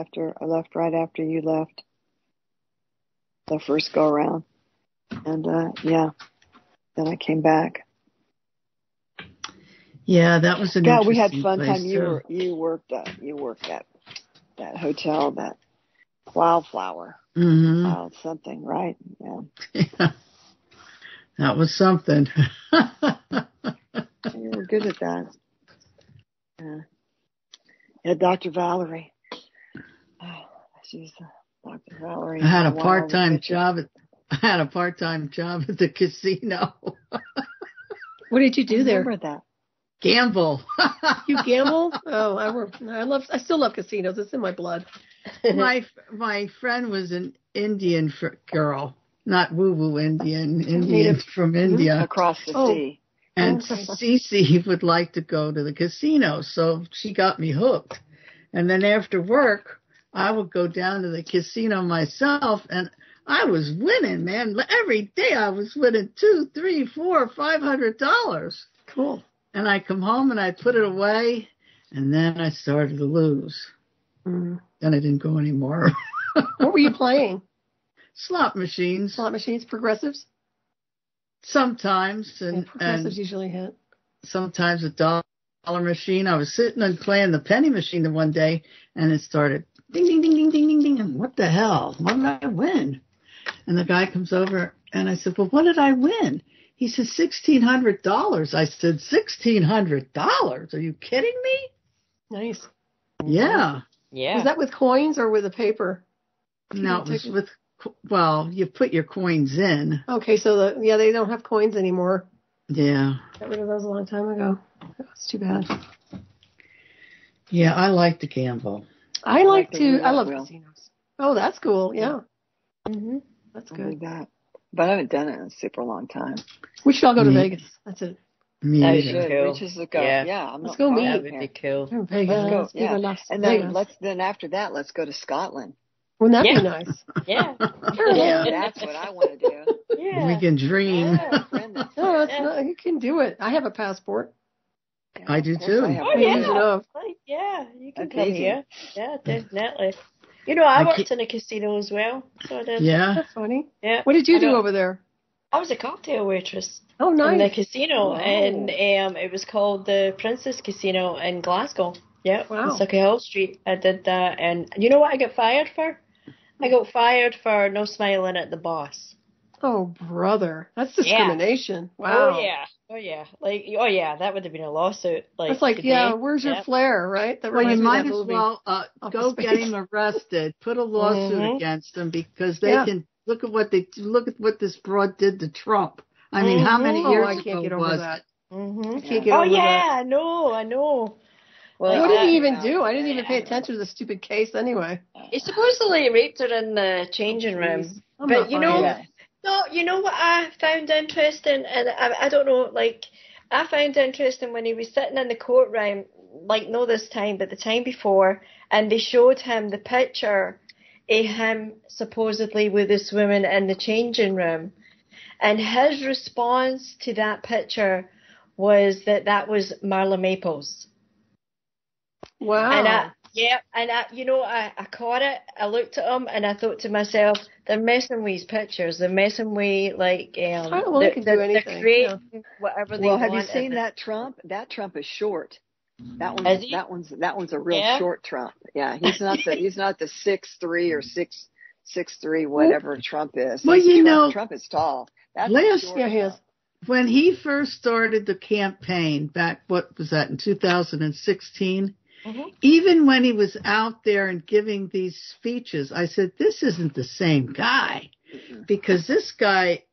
right after you left. The first go around. And then I came back. Yeah, that was an we had interesting fun place time. too. You worked at that hotel, that Wildflower. Mm-hmm. Wild something, right? Yeah. That was something. You were good at that. Yeah, Dr. Valerie. Oh, she's Dr. Valerie. I had a part-time job at the casino. What did you do there? Remember that? Gamble. You gamble? Oh, I still love casinos. It's in my blood. My friend was an Indian girl, not woo-woo Indian from India. Across the sea. And Cece would like to go to the casino, so she got me hooked. And then after work, I would go down to the casino myself, and I was winning, man. Every day I was winning $200, $300, $400, $500. Cool. And I come home and I put it away, and then I started to lose. Then I didn't go anymore. What were you playing? Slot machines. Slot machines, progressives? Sometimes. And progressives usually hit. Sometimes a dollar machine. I was sitting and playing the penny machine the one day, and it started ding, ding, ding, ding, ding, ding, ding. And what the hell? What did I win? And the guy comes over, and I said, well, what did I win? He said, $1,600. I said, $1,600? Are you kidding me? Nice. Yeah. Yeah. Was that with coins or with a paper? No, it was with, you put your coins in. Okay, so they don't have coins anymore. Yeah. Got rid of those a long time ago. That's too bad. Yeah, I like to gamble. I love casinos. Oh, that's cool. Yeah. Mm-hmm. That's good. But I haven't done it in a super long time. We should all go to Vegas. That's it. That would be cool. Let's go meet. That would be cool. Vegas. And then after that, let's go to Scotland. Wouldn't that be nice? Yeah. That's what I want to do. Yeah. We can dream. No, you can do it. I have a passport. Yeah, I do too. Yeah, you can come here. Yeah, definitely. You know, I worked in a casino as well. So I did. Yeah. That's funny. Yeah. What did you do over there? I was a cocktail waitress. Oh, nice. In the casino, and it was called the Princess Casino in Glasgow. Yeah, on Sucky Street. I did that, and you know what I got fired for? I got fired for no smiling at the boss. Oh, brother, that's discrimination. Yeah. Wow. Oh yeah. That would have been a lawsuit. Like, it's like, today. Where's your flair, right? Well, you might as well go get him arrested. Put a lawsuit against him because they can look at what this broad did to Trump. I mean, how many years I can't get over that. Mm-hmm. I can't get over that. I know. Well, what did he even do? I didn't even pay attention to the stupid case anyway. He supposedly raped her in the changing room. But you know what I found interesting, and I don't know, like, I found interesting when he was sitting in the courtroom, like not this time, but the time before, and they showed him the picture of him supposedly with this woman in the changing room. And his response to that picture was that was Marla Maples. Wow. And I caught it. I looked at him and I thought to myself, they're messing with his pictures. They're messing with they can do anything. They're creating whatever they want. Well, have you seen that Trump? That Trump is short. That one's a real short Trump. Yeah, he's not the 6'3" or 6'3" whatever Trump is. Well, Trump is tall. That's he is. When he first started the campaign back, what was that, in 2016? Mm-hmm. Even when he was out there and giving these speeches, I said, this isn't the same guy, because this guy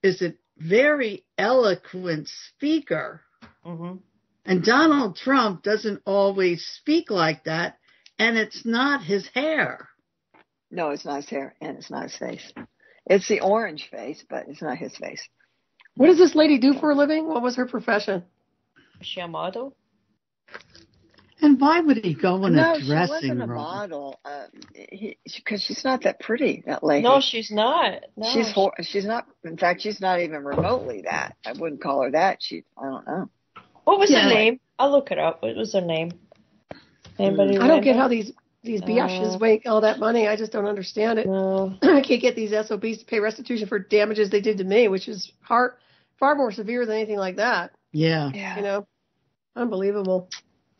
is a very eloquent speaker. Mm-hmm. And Donald Trump doesn't always speak like that, and it's not his hair. No, it's not his hair, and it's not his face. It's the orange face, but it's not his face. What does this lady do for a living? What was her profession? Is she a model? And why would he go in a dressing room? No, she wasn't a model, because she's not that pretty, that lady. No, she's not. No. She's not. In fact, she's not even remotely that. I wouldn't call her that. I don't know. What was her name? I'll look it up. What was her name? Anybody remember? I don't get how these biatches make all that money. I just don't understand it. No. I can't get these SOBs to pay restitution for damages they did to me, which is far more severe than anything like that. Yeah. You know, unbelievable.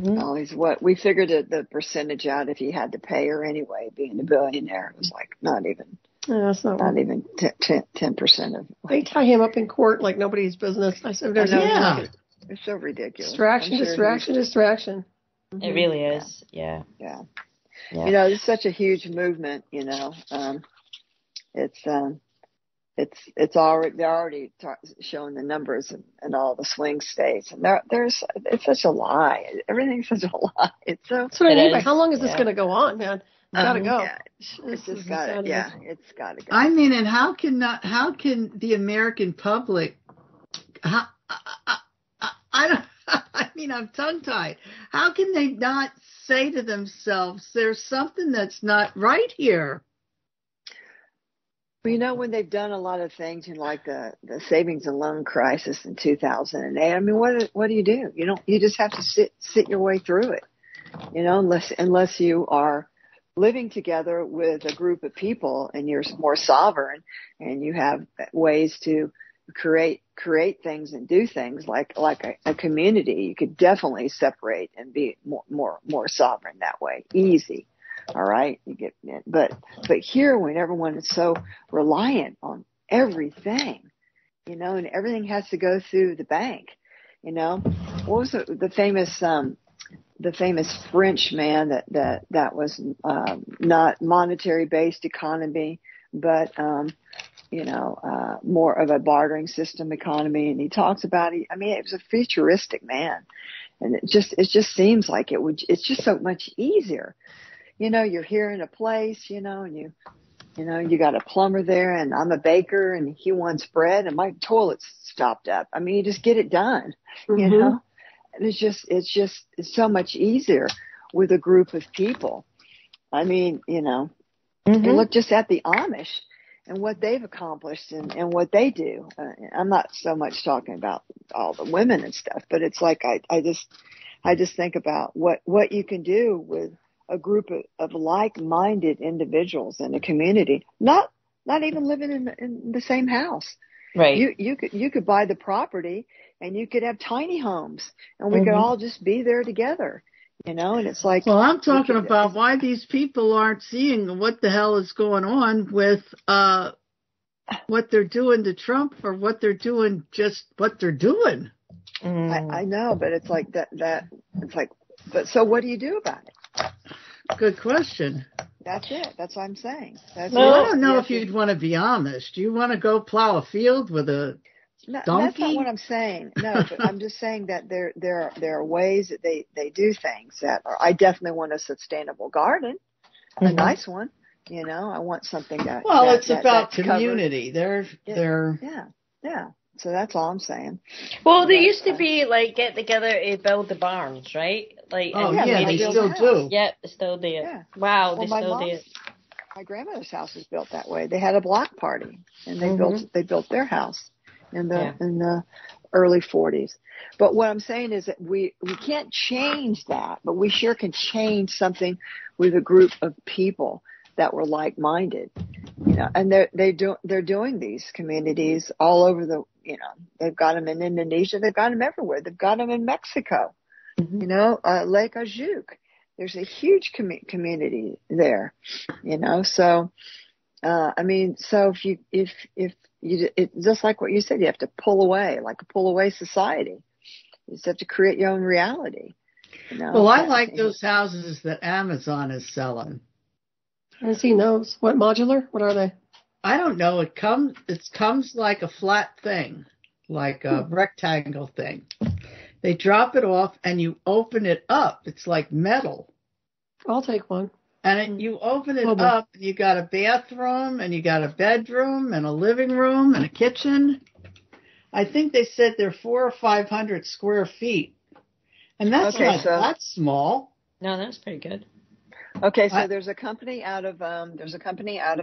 Well, we figured the percentage out if he had to pay her anyway, being a billionaire. It was like not even 10% of. They tie him up in court like nobody's business. I said, it's so ridiculous. Distraction. It really is. Yeah. You know, it's such a huge movement. You know, it's already showing the numbers in all the swing states, and it's such a lie. Everything's such a lie. It's so. That's what I mean. But how long is this going to go on, man? It's got to go. Yeah, it's got to go. I mean, and how can the American public? I'm tongue-tied. How can they not say to themselves, there's something that's not right here? Well, you know, when they've done a lot of things in like the savings and loan crisis in 2008, I mean, what do? You just have to sit your way through it, you know, unless you are living together with a group of people and you're more sovereign and you have ways to create things and do things like a community. You could definitely separate and be more sovereign that way. Easy. All right. But here, when everyone is so reliant on everything, you know, and everything has to go through the bank, you know, what was the famous French man that was, not monetary based economy, but, more of a bartering system economy. And he talks about it. I mean, it was a futuristic man. And it just seems like it's just so much easier. You know, you're here in a place, you know, and you got a plumber there and I'm a baker and he wants bread and my toilet's stopped up. I mean, you just get it done, you know, and it's so much easier with a group of people. I mean, you know, and look just at the Amish and what they've accomplished and what they do. I'm not so much talking about all the women and stuff, but it's like, I just think about what you can do with a group of like-minded individuals in a community, not even living in the same house. Right. You could buy the property and you could have tiny homes and we could all just be there together, you know, and it's like. Well, I'm talking about why these people aren't seeing what the hell is going on with, what they're doing to Trump or what they're doing, just what they're doing. I know, but it's like that it's like, but so what do you do about it? Good question. That's it. That's what I'm saying. I don't know if you'd want to be Amish. Do you want to go plow a field with a donkey? That's not what I'm saying. No, but I'm just saying that there are ways that they do things that are. I definitely want a sustainable garden, a nice one. You know, I want something that. Well, it's about community. They're. Yeah. So that's all I'm saying. Well, there used to be like get together to build the barns, right? Like, oh yeah, they still do. Yep, they still do. Yeah. Wow, well, they still do. My grandmother's house was built that way. They had a block party, and they built their house in the early 40s. But what I'm saying is that we can't change that, but we sure can change something with a group of people that were like-minded, you know. And they're doing these communities all over the, you know. They've got them in Indonesia. They've got them everywhere. They've got them in Mexico. You know, Lake Ajuk. There's a huge community there, you know. So, I mean, so if you it's just like what you said, you have to pull away, like a pull away society. You just have to create your own reality. You know? Well, I like those houses that Amazon is selling. I've seen those. What, modular? What are they? I don't know. It comes like a flat thing, like a rectangle thing. They drop it off and you open it up. It's like metal. I'll take one. And you open it up, and you got a bathroom, and you got a bedroom, and a living room, and a kitchen. I think they said they're 400 or 500 square feet, and that's not that small. No, that's pretty good. Okay, so there's a company out of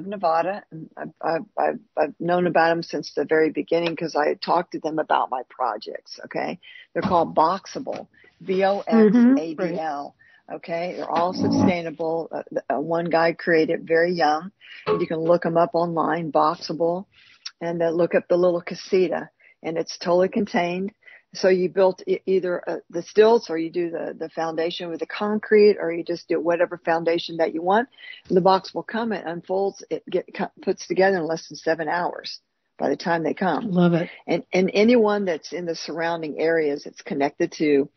Nevada. And I've known about them since the very beginning because I had talked to them about my projects. Okay, they're called Boxable, Voxabl. Okay, they're all sustainable. One guy created it very young. You can look them up online, Boxable, and then look up the little casita, and it's totally contained. So you built either the stilts, or you do the foundation with the concrete, or you just do whatever foundation that you want. And the box will come, it unfolds, puts together in less than 7 hours by the time they come. Love it. And anyone that's in the surrounding areas, it's connected to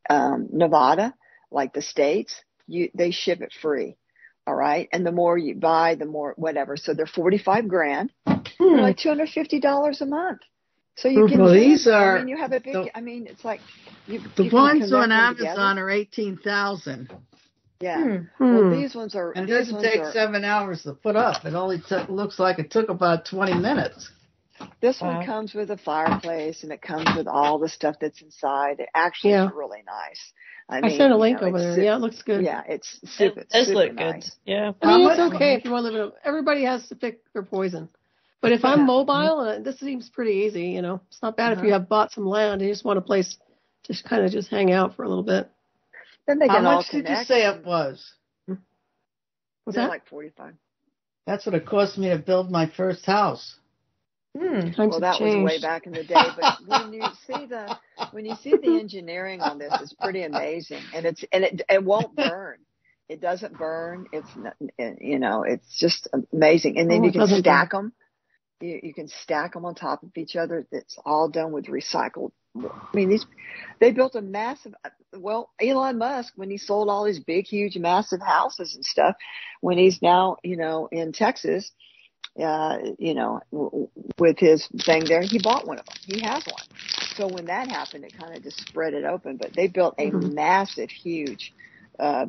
Nevada, like the states, they ship it free. All right. And the more you buy, the more whatever. So they're $45,000. They're like $250 a month. So you can. Well, these are. I mean, you have a big. It's like the ones on Amazon are $18,000. Yeah. Well, these ones are. And it doesn't take 7 hours to put up. It only looks like it took about 20 minutes. This one comes with a fireplace, and it comes with all the stuff that's inside. It actually is really nice. I mean, sent a link over there. Yeah, it looks good. Yeah, it's super. It does look nice. good. Yeah. I mean, it's okay if you want to live in everybody has to pick their poison. But if I'm mobile, this seems pretty easy, you know. It's not bad if you have bought some land and you just want a place to kind of just hang out for a little bit. Then they How much did you say it was? Was that? Like 45. That's what it cost me to build my first house. Well, that was way back in the day. But when you see the engineering on this, it's pretty amazing, and it won't burn. It doesn't burn. It's it's just amazing. And then you can stack them. You can stack them on top of each other. It's all done with recycled. I mean, they built a massive. Well, Elon Musk, when he sold all these big, huge, massive houses and stuff, when he's now in Texas. With his thing there, he bought one of them. He has one. So when that happened, it kind of just spread it open. But they built a massive, huge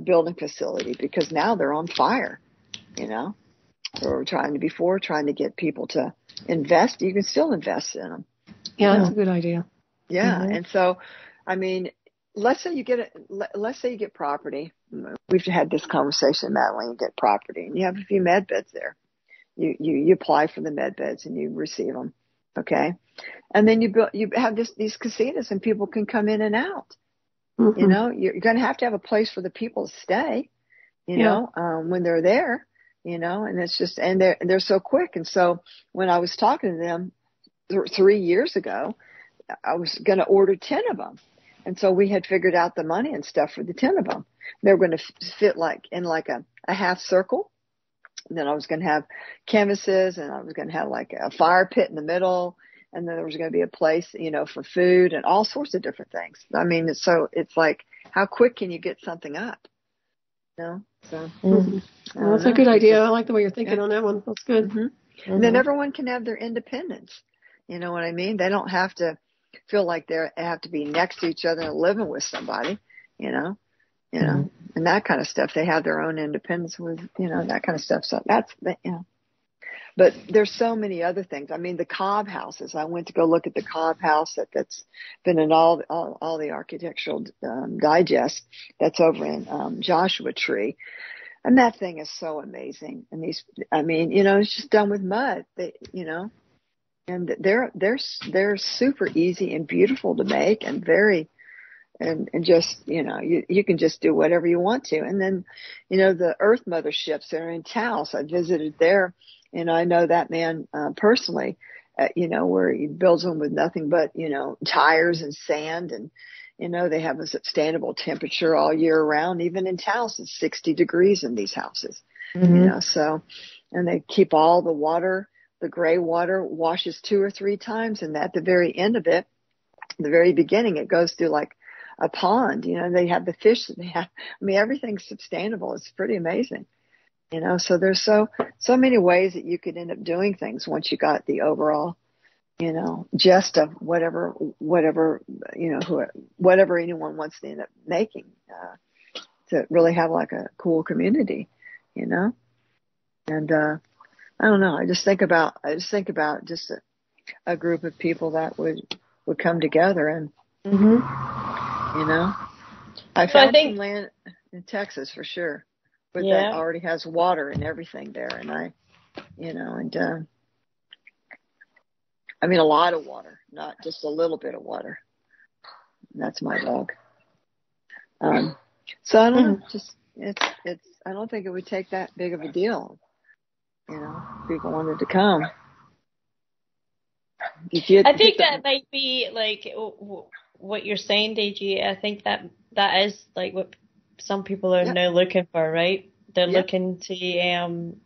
building facility because now they're on fire. They were trying to get people to invest. You can still invest in them. Yeah, that's a good idea. Yeah, and so, I mean, let's say you get property. We've had this conversation, Madeline. You get property, and you have a few med beds there. You apply for the med beds and you receive them, okay? And then you have these casitas and people can come in and out. You're going to have a place for the people to stay, when they're there, and it's just, and they're so quick. And so when I was talking to them 3 years ago, I was going to order 10 of them. And so we had figured out the money and stuff for the 10 of them. They were going to fit in a half circle. And then I was going to have canvases, and I was going to have like a fire pit in the middle. And then there was going to be a place, for food and all sorts of different things. I mean, it's like, how quick can you get something up? So well, that's a good idea. I like the way you're thinking on that one. That's good. And then everyone can have their independence. You know what I mean? They don't have to feel like they have to be next to each other and living with somebody, and that kind of stuff. They have their own independence with, that kind of stuff. So that's, But there's so many other things. I mean, the Cobb houses. I went to go look at the Cobb house that's been in all the architectural digest. That's over in Joshua Tree, and that thing is so amazing. And it's just done with mud. And they're super easy and beautiful to make, and very. And just, you can just do whatever you want to. And then, the Earth motherships are in Taos. I visited there, and I know that man personally, where he builds them with nothing but, tires and sand. And, they have a sustainable temperature all year round. Even in Taos, it's 60 degrees in these houses, so, and they keep all the water, the gray water washes 2 or 3 times. And at the very end of it, the very beginning, it goes through like a pond, they have the fish that they have. I mean, everything's sustainable. It's pretty amazing, so there's so many ways that you could end up doing things once you got the overall, gist of whatever anyone wants to end up making, to really have like a cool community, and, I don't know. I just think about just a group of people that would come together and, I found some land in Texas for sure, but that already has water and everything there. And a lot of water, not just a little bit of water. And that's my dog. So I don't know, just, I don't think it would take that big of a deal. If people wanted to come. I think that might be like what you're saying, DG. I think that is like what some people are now looking for, right? They're looking to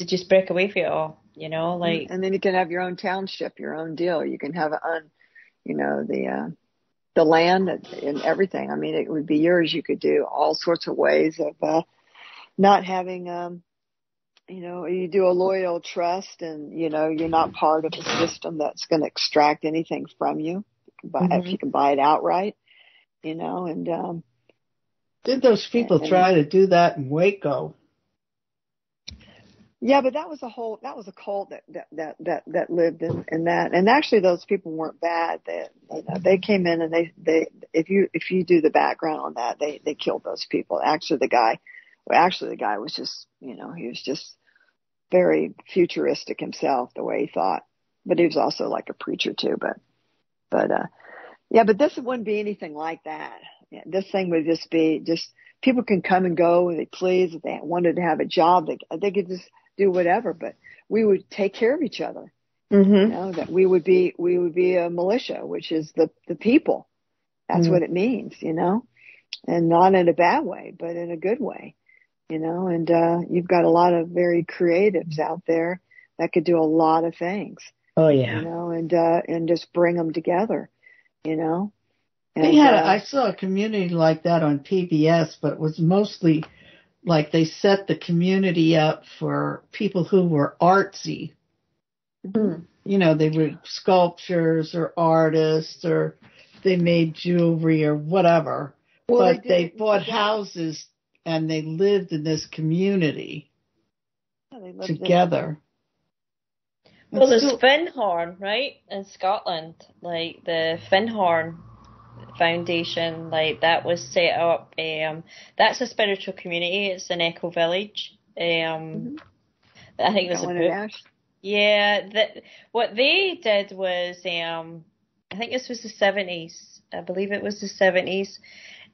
just break away from it all, like. And then you can have your own township, your own deal. You can have the land and everything. I mean, it would be yours. You could do all sorts of ways of not having. You do a loyal trust, and you're not part of a system that's going to extract anything from you. If you can buy it outright, and did those people try to do that in Waco? Yeah, but that was a cult that lived in that, and actually those people weren't bad. They came in and they if you do the background on that, they killed those people. Actually the guy was just he was just very futuristic himself, the way he thought, but he was also like a preacher too. But this wouldn't be anything like that. Yeah, this thing would just be people can come and go when they please. If they wanted to have a job, they could just do whatever. But we would take care of each other. That we would be a militia, which is the people. That's what it means, and not in a bad way, but in a good way. And you've got a lot of very creatives out there that could do a lot of things. Oh yeah. And just bring them together. And, I saw a community like that on PBS, but it was mostly like they set the community up for people who were artsy. They were sculptures or artists, or they made jewelry or whatever. Well, but they bought houses and they lived in this community together. Well, there's Finhorn, right, in Scotland. Like the Finhorn Foundation, like that was set up. That's a spiritual community. It's an eco village. I think it was a book. Yeah, what they did was, I think this was the 70s. I believe it was the 70s.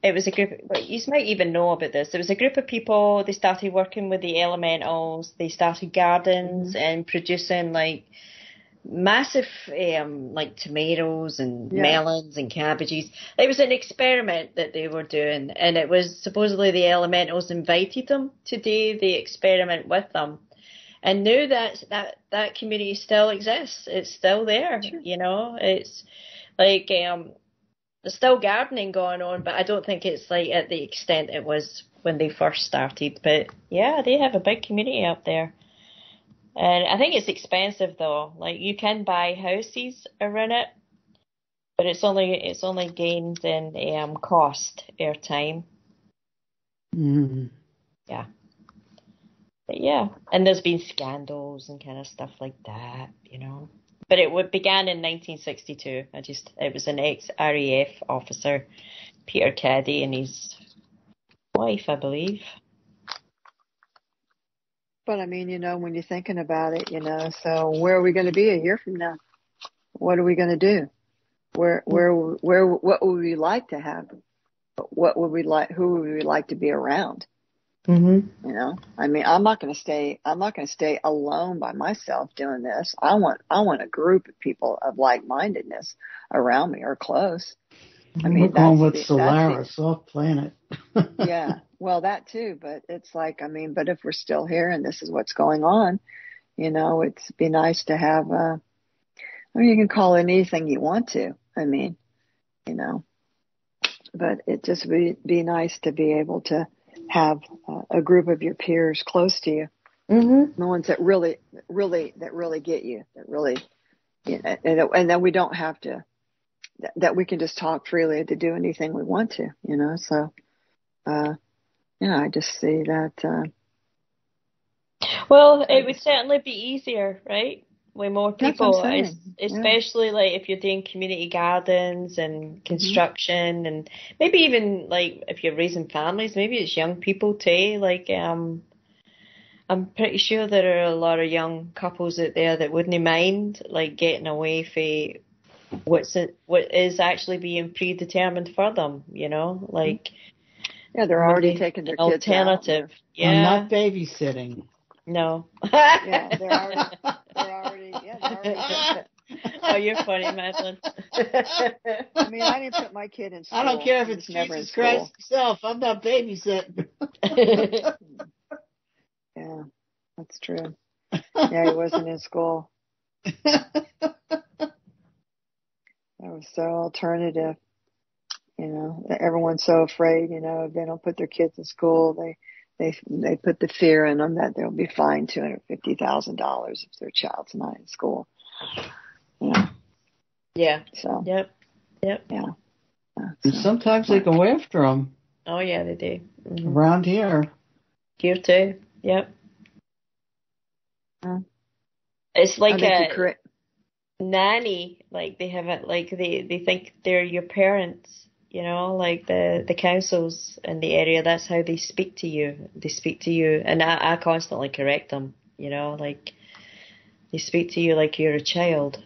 It was a group, you might even know about this. There was a group of people, they started working with the elementals. They started gardens and producing like massive, like tomatoes and melons and cabbages. It was an experiment that they were doing. And it was supposedly the elementals invited them to do the experiment with them. And now that community still exists. It's still there, It's like, there's still gardening going on, but I don't think it's like at the extent it was when they first started. But yeah, they have a big community up there. And I think it's expensive though. Like you can buy houses around it, but it's only gained in cost or time. Mm. Yeah. Yeah, and there's been scandals and kind of stuff like that, you know. But began in 1962. It was an ex-RAF officer, Peter Caddy, and his wife, I believe. But I mean, you know, when you're thinking about it, you know, so where are we going to be a year from now? What are we going to do? What would we like to have? What would we like? Who would we like to be around? Mm-hmm. You know, I mean, I'm not going to stay alone by myself doing this. I want a group of people of like-mindedness around me or close. I mean, we're going with Soleris off planet. Yeah, well, that too. But it's like, I mean, but if we're still here and this is what's going on, you know, it'd be nice to have. I mean, you can call it anything you want to. I mean, you know, but it just be nice to be able to have a group of your peers close to you, the ones that really get you, that really, you know, and that we don't have to, that we can just talk freely to do anything we want to, you know. So, yeah, I just see that. Well, it would certainly be easier, right? With more people, especially like if you're doing community gardens and construction, and maybe even like if you're raising families, maybe it's young people too. Like, I'm pretty sure there are a lot of young couples out there that wouldn't mind like getting away from what is actually being predetermined for them. You know, like they're already taking their kids alternative. Out. Yeah, I'm not babysitting. No. Yeah, they're already. Oh, you're funny, Madeline. I mean, I didn't put my kid in school. I don't care if it's Jesus Christ himself. I'm not babysitting. Yeah, that's true. Yeah, he wasn't in school. That was so alternative. You know, everyone's so afraid, you know, if they don't put their kids in school, they put the fear in them that they'll be fined $250,000 if their child's not in school. You know? Yeah. So. Yep. Yeah. And sometimes they go after them. Oh yeah, they do. Mm-hmm. Around here. Here too. Yep. It's like a nanny. Like they have it. Like they think they're your parents. You know, like the councils in the area, that's how they speak to you. They speak to you, and I constantly correct them, you know, like they speak to you like you're a child.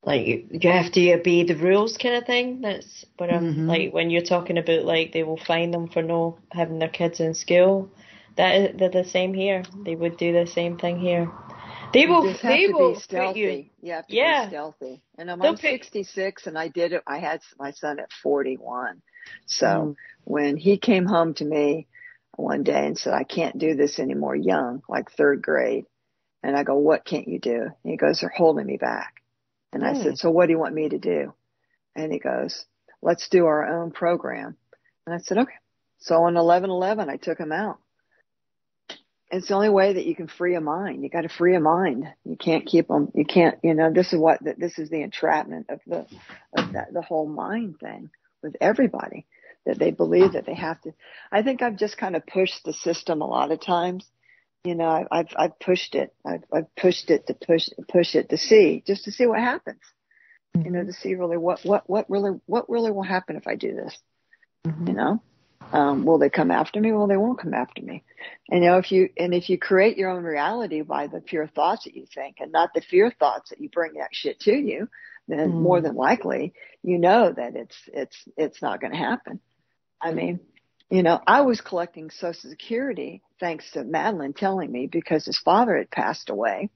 Like you have to obey the rules kind of thing. That's what I'm like when you're talking about like they will fine them for no having their kids in school. They're the same here. They would do the same thing here. They will be stealthy. You have to be stealthy. And I'm 66 and I did it. I had my son at 41. So when he came home to me one day and said, I can't do this anymore, young, like third grade. And I go, what can't you do? And he goes, they're holding me back. And I said, so what do you want me to do? And he goes, let's do our own program. And I said, okay. So on 11/11, I took him out. It's the only way that you can free a mind. You got to free a mind. You can't keep them. You can't. You know, this is the entrapment of the whole mind thing with everybody, that they believe that they have to. I think I've just kind of pushed the system a lot of times. You know, I've pushed it. I've pushed it to push it to see what happens. You know, to see really what really will happen if I do this. You know. Will they come after me? Well, they won't come after me. And you know, if you create your own reality by the pure thoughts that you think and not the fear thoughts that you bring that shit to you, then more than likely, you know that it's not going to happen. I mean, you know, I was collecting Social Security thanks to Madeline telling me, because his father had passed away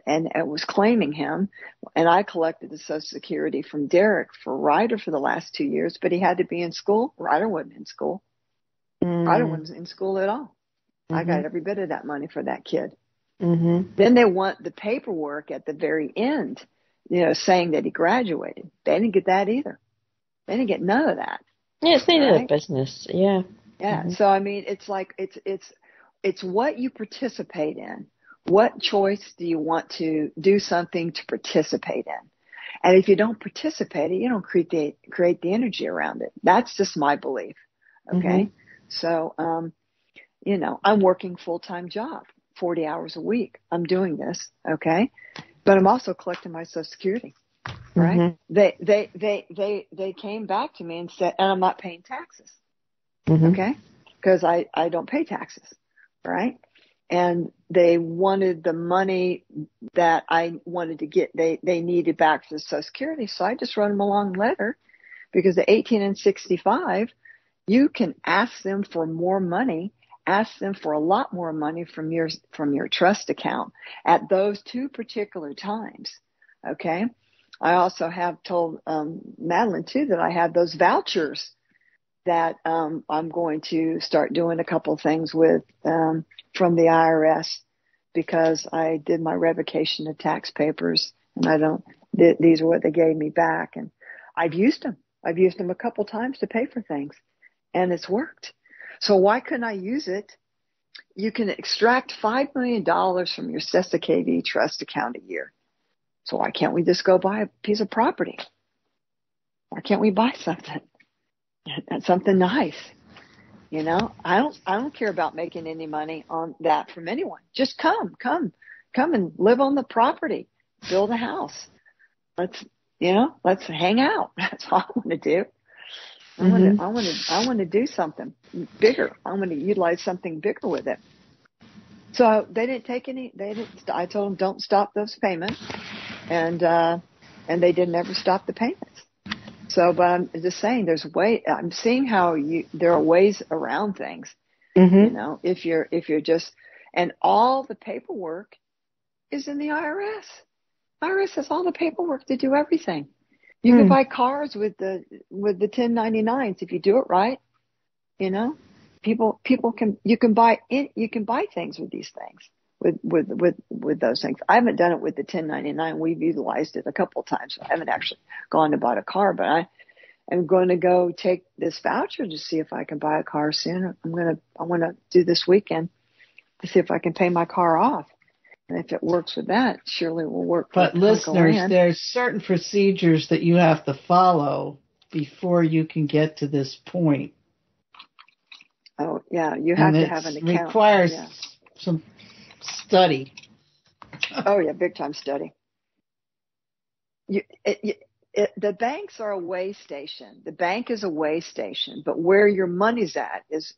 and it was claiming him. And I collected the Social Security from Derek for Ryder for the last 2 years, but he had to be in school. Ryder wasn't in school. Ryder wasn't in school at all. I got every bit of that money for that kid. Then they want the paperwork at the very end, you know, saying that he graduated. They didn't get that either. They didn't get none of that. Yeah, it's none of their business. Yeah. Yeah. So, I mean, it's like, it's what you participate in. What choice do you want to do something to participate in? And if you don't participate in it, you don't create the energy around it. That's just my belief. Okay. So, I'm working full-time job, 40 hours a week. I'm doing this, okay? But I'm also collecting my Social Security, right? Mm-hmm. They came back to me and said, and I'm not paying taxes, okay? Because I don't pay taxes, right? And they wanted the money that I wanted to get. They needed back for the Social Security. So I just wrote them a long letter, because at 18 and 65, you can ask them for more money, ask them for a lot more money from your trust account at those two particular times. Okay. I also have told Madeline too that I have those vouchers that I'm going to start doing a couple things with from the IRS, because I did my revocation of tax papers, and these are what they gave me back, and I've used them. I've used them a couple times to pay for things, and it's worked. So why couldn't I use it? You can extract $5 million from your SESA-KV trust account a year. So why can't we just go buy a piece of property? Why can't we buy something? That's something nice. I don't care about making any money on that from anyone. Just come and live on the property, build a house. Let's hang out. That's all I want to do. I want to do something bigger. I want to utilize something bigger with it. So they didn't take any. I told them don't stop those payments, and they didn't ever stop the payments. So, but I'm just saying, I'm seeing how there are ways around things. If you're just, and all the paperwork is in the IRS. IRS has all the paperwork to do everything. You can buy cars with the 1099s if you do it right. You can buy things with these things, with those things. I haven't done it with the 1099. We've utilized it a couple of times. I haven't actually gone to buy a car, but I am going to go take this voucher to see if I can buy a car soon. I want to do this weekend to see if I can pay my car off. And if it works with that, surely it will work. But listeners, there's certain procedures that you have to follow before you can get to this point. Oh, yeah. You have to have an account. It requires some study. Oh, yeah. Big time study. The banks are a way station. The bank is a way station, but where your money's at is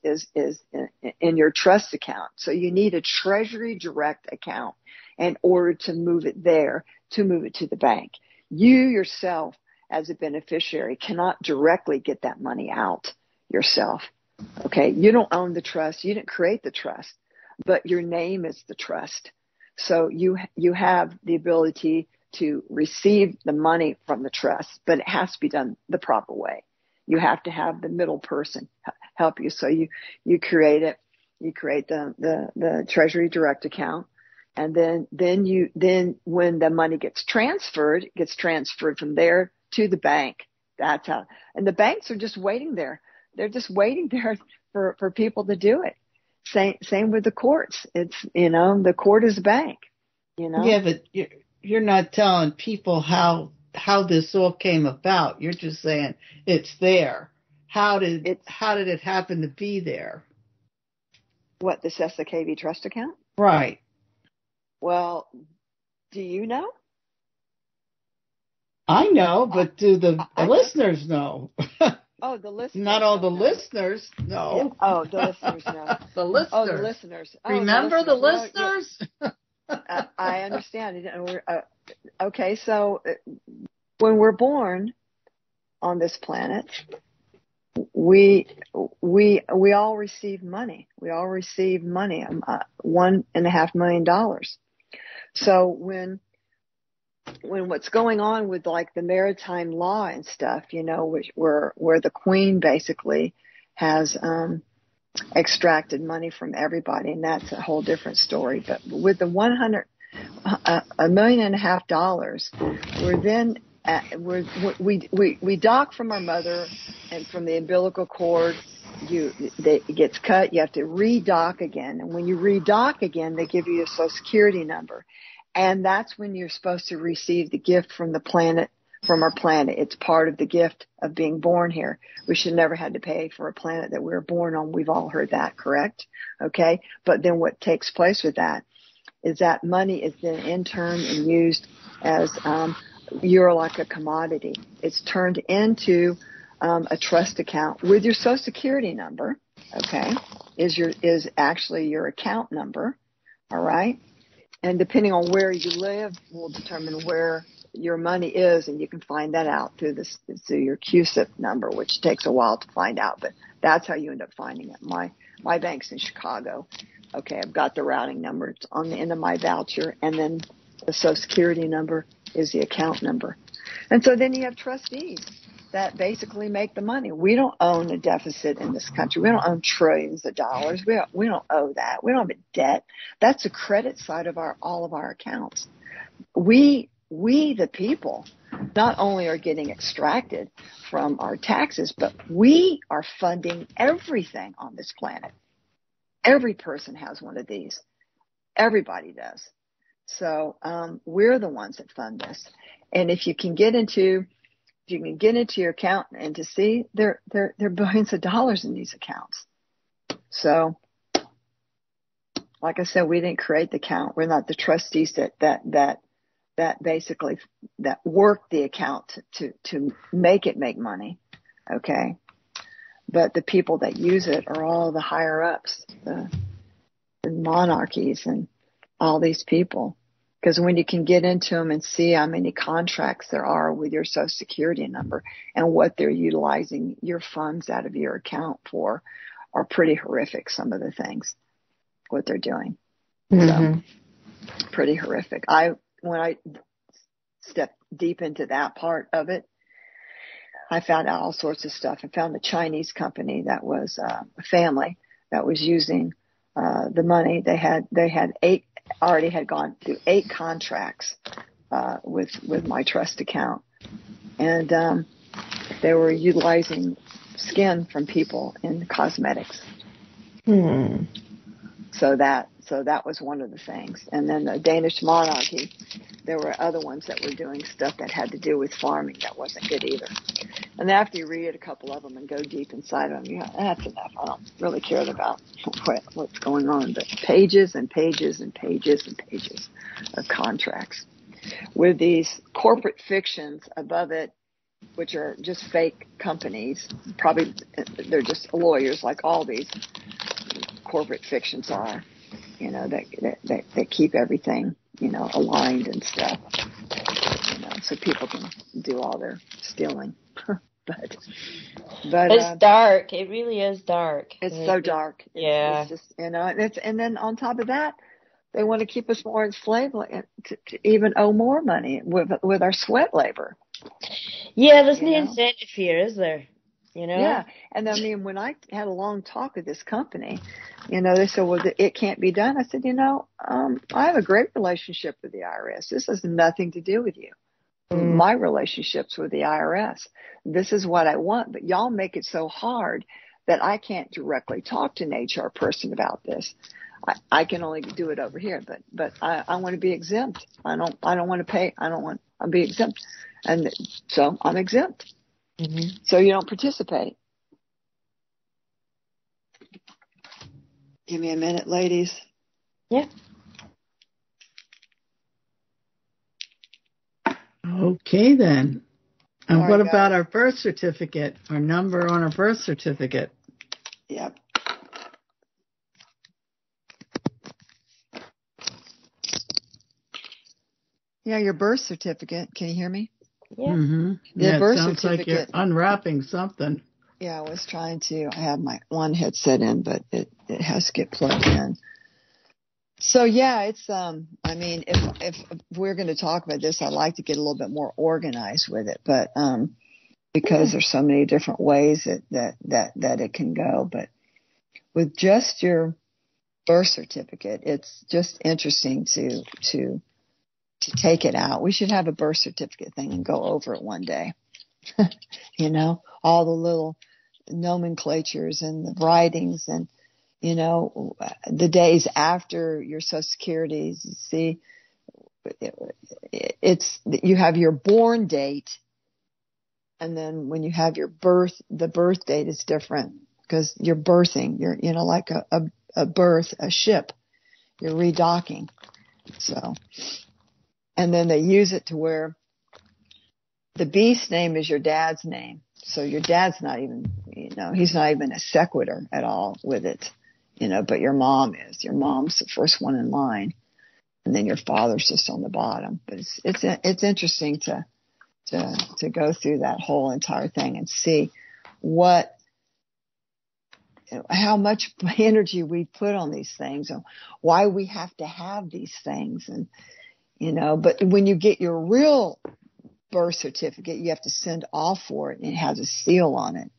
in your trust account. So you need a Treasury Direct account in order to move it there, to move it to the bank. You yourself, as a beneficiary, cannot directly get that money out yourself. Okay. You don't own the trust. You didn't create the trust, but your name is the trust. So you have the ability to receive the money from the trust, but it has to be done the proper way. You have to have the middle person help you. So you create it. You create the Treasury Direct account, and then when the money gets transferred, it gets transferred from there to the bank. That's how. And the banks are just waiting there. They're just waiting there for people to do it. Same with the courts. It's the court is a bank. Yeah, but you're not telling people how this all came about. You're just saying it's there. How did it happen to be there? What, the SESA-KV trust account? Right. Well, do you know? I know, but do the listeners know? Oh, the listeners. Not all the listeners. No. Yeah. Oh, the listeners know. The listeners. Oh, the listeners. Oh, Remember the listeners? I understand. Okay, so when we're born on this planet, we all receive money. We all receive money, $1.5 million. So when what's going on with like the maritime law and stuff, where the Queen basically has extracted money from everybody, and that's a whole different story. But with the $1.5 million, we dock from our mother and from the umbilical cord. It gets cut. You have to redock again, and when you redock again, they give you a Social Security number, and that's when you're supposed to receive the gift from the planet from our planet. It's part of the gift of being born here. We should never have to pay for a planet that we were born on. We've all heard that, correct? Okay. But then what takes place with that is that money is then in turn and used as, you're like a commodity. It's turned into, a trust account with your Social Security number. Okay. Is actually your account number. All right. And depending on where you live will determine where your money is, and you can find that out through your QSIP number, which takes a while to find out, but that's how you end up finding it. My bank's in Chicago. Okay, I've got the routing number. It's on the end of my voucher, and then the Social Security number is the account number. And so then you have trustees that basically make the money. We don't own a deficit in this country. We don't own trillions of dollars. We don't owe that. We don't have a debt. That's the credit side of all of our accounts. We, the people, not only are getting extracted from our taxes, but we are funding everything on this planet. Every person has one of these. Everybody does. So we're the ones that fund this. And if you can get into your account and to see there are billions of dollars in these accounts. So, like I said, we didn't create the account. We're not the trustees that basically that work the account to make it make money. Okay. But the people that use it are all the higher ups, the monarchies and all these people. Because when you can get into them and see how many contracts there are with your Social Security number and what they're utilizing your funds out of your account for are pretty horrific, some of the things, what they're doing. So, pretty horrific. When I stepped deep into that part of it, I found out all sorts of stuff. I found a Chinese company that was a family that was using the money. They had already had gone through 8 contracts with my trust account, and they were utilizing skin from people in cosmetics. So that was one of the things. And then the Danish monarchy, there were other ones that were doing stuff that had to do with farming that wasn't good either. And after you read a couple of them and go deep inside of them, that's enough. I don't really care about what's going on, but pages and pages and pages and pages of contracts with these corporate fictions above it, which are just fake companies. Probably they're just lawyers, like all these corporate fictions are. That keep everything, aligned and stuff, so people can do all their stealing. but it's dark. It really is dark. It's so dark. Yeah. It's just, and then on top of that, they want to keep us more enslaved to even owe more money with our sweat labor. Yeah, there's no incentive here, is there? Yeah. And I mean, when I had a long talk with this company, they said, well, it can't be done. I said, I have a great relationship with the IRS. This has nothing to do with you. My relationship's with the IRS. This is what I want, but y'all make it so hard that I can't directly talk to an HR person about this. I can only do it over here, but I want to be exempt. I don't want to pay. I'll be exempt. And so I'm exempt. So you don't participate. Give me a minute, ladies. Yeah. Okay, then. And All what right, about guys. our birth certificate? Our number on our birth certificate? Yep. Yeah, your birth certificate. Can you hear me? Yeah. Mm-hmm. The birth sounds certificate. like you're unwrapping something. Yeah, I was trying to. I have my one headset in, but it has to get plugged in. So yeah, it's I mean, if we're going to talk about this, I'd like to get a little bit more organized with it, but because there's so many different ways that it can go. But with just your birth certificate, it's just interesting to take it out. We should have a birth certificate thing and go over it one day. All the little nomenclatures and the writings and, the days after your Social Security. See, you have your born date And then when you have your birth, the birth date is different because you're birthing. You're, like a ship. You're redocking. So, and then they use it to where the beast name is your dad's name. So your dad's not even, he's not even a sequitur at all with it, but your mom is. Your mom's the first one in line. And then your father's just on the bottom. But it's interesting to go through that whole entire thing and see how much energy we put on these things and why we have to have these things. And, but when you get your real birth certificate, you have to send off for it, and it has a seal on it.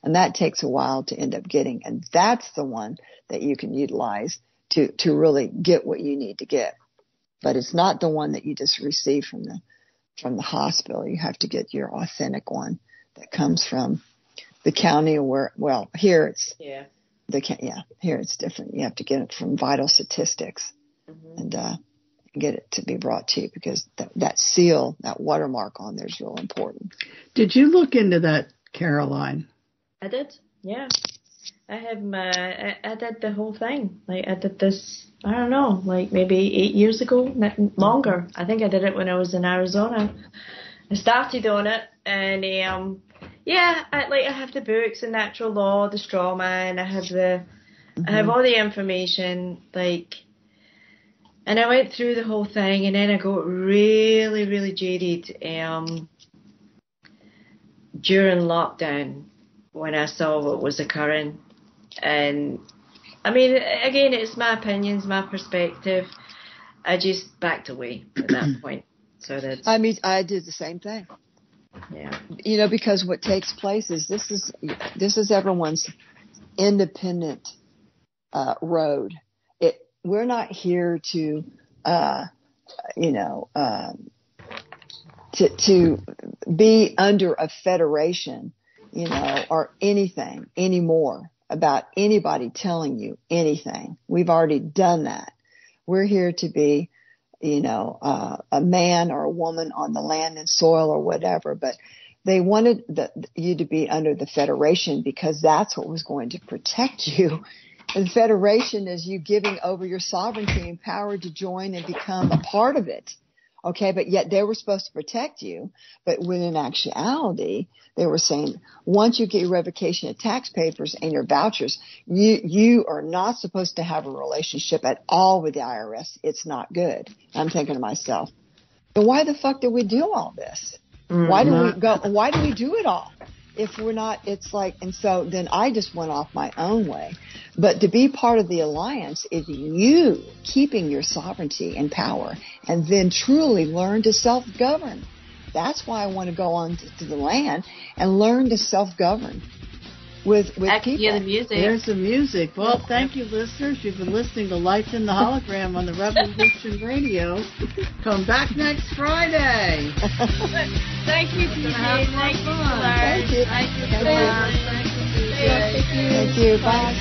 And that takes a while to end up getting. And that's the one that you can utilize to really get what you need to get. But it's not the one that you just receive from the hospital. You have to get your authentic one that comes from the county here it's here it's different. You have to get it from Vital Statistics and get it to be brought to you because that seal, that watermark on there is real important. Did you look into that, Caroline? I did, yeah. I did the whole thing. Like, I did this, I don't know, like maybe 8 years ago, longer. I think I did it when I was in Arizona. I started on it, and I have the books, the natural law, the straw man. I have all the information, and I went through the whole thing, and then I got really, really jaded during lockdown when I saw what was occurring. And I mean, again, it's my opinions, my perspective. I just backed away at that point. So that's. I mean, I did the same thing. Yeah. Because what takes place is this is everyone's independent road. We're not here to to be under a federation, or anything anymore about anybody telling you anything. We've already done that. We're here to be, a man or a woman on the land and soil or whatever, but they wanted you to be under the federation because that's what was going to protect you. And the federation is you giving over your sovereignty and power to join and become a part of it. Okay, but yet they were supposed to protect you. But when in actuality, they were saying, once you get your revocation of tax papers and your vouchers, you are not supposed to have a relationship at all with the IRS. It's not good. I'm thinking to myself, then why the fuck did we do all this? Why do we do it all? If we're not, it's like, and so then I just went off my own way. But to be part of the alliance is you keeping your sovereignty and power and then truly learn to self-govern. That's why I want to go on to the land and learn to self-govern with people. Hear the music. There's the music. Well, thank you, listeners. You've been listening to Life in the Hologram on the Revolution Radio. Come back next Friday. Thank you, DJ. Thank you. Thank you. Thank you. Bye.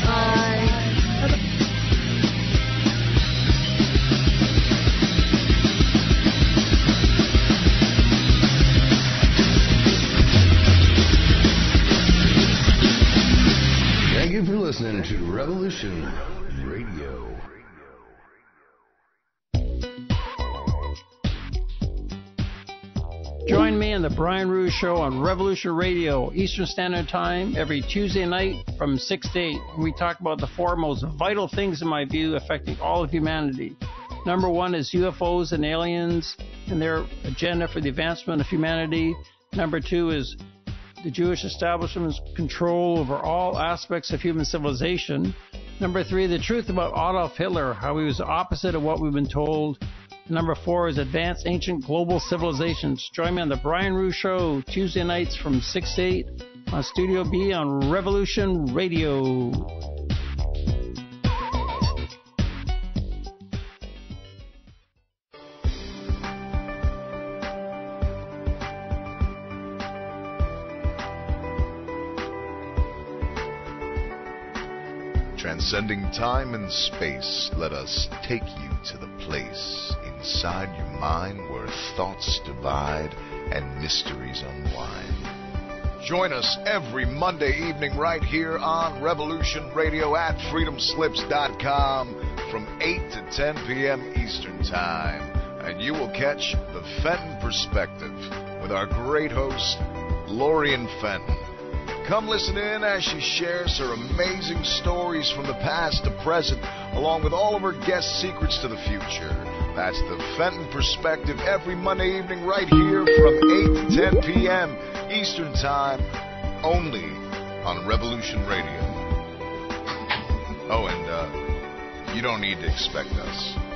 Thank you for listening to Revolution Radio. Join me on the Brian Rude Show on Revolution Radio, Eastern Standard Time, every Tuesday night from 6 to 8. We talk about the four most vital things, in my view, affecting all of humanity. Number one is UFOs and aliens and their agenda for the advancement of humanity. Number two is the Jewish establishment's control over all aspects of human civilization. Number three, the truth about Adolf Hitler, how he was the opposite of what we've been told. Number four is advanced ancient global civilizations. Join me on the Brian Rude Show, Tuesday nights from 6 to 8 on Studio B on Revolution Radio. Transcending time and space, let us take you to the place inside your mind where thoughts divide and mysteries unwind. Join us every Monday evening right here on Revolution Radio at freedomslips.com from 8 to 10 p.m. Eastern Time. And you will catch the Fenton Perspective with our great host, Lorian Fenton. Come listen in as she shares her amazing stories from the past to present, along with all of her guest secrets to the future. That's the Fenton Perspective every Monday evening right here from 8 to 10 p.m. Eastern Time, only on Revolution Radio. Oh, and you don't need to expect us.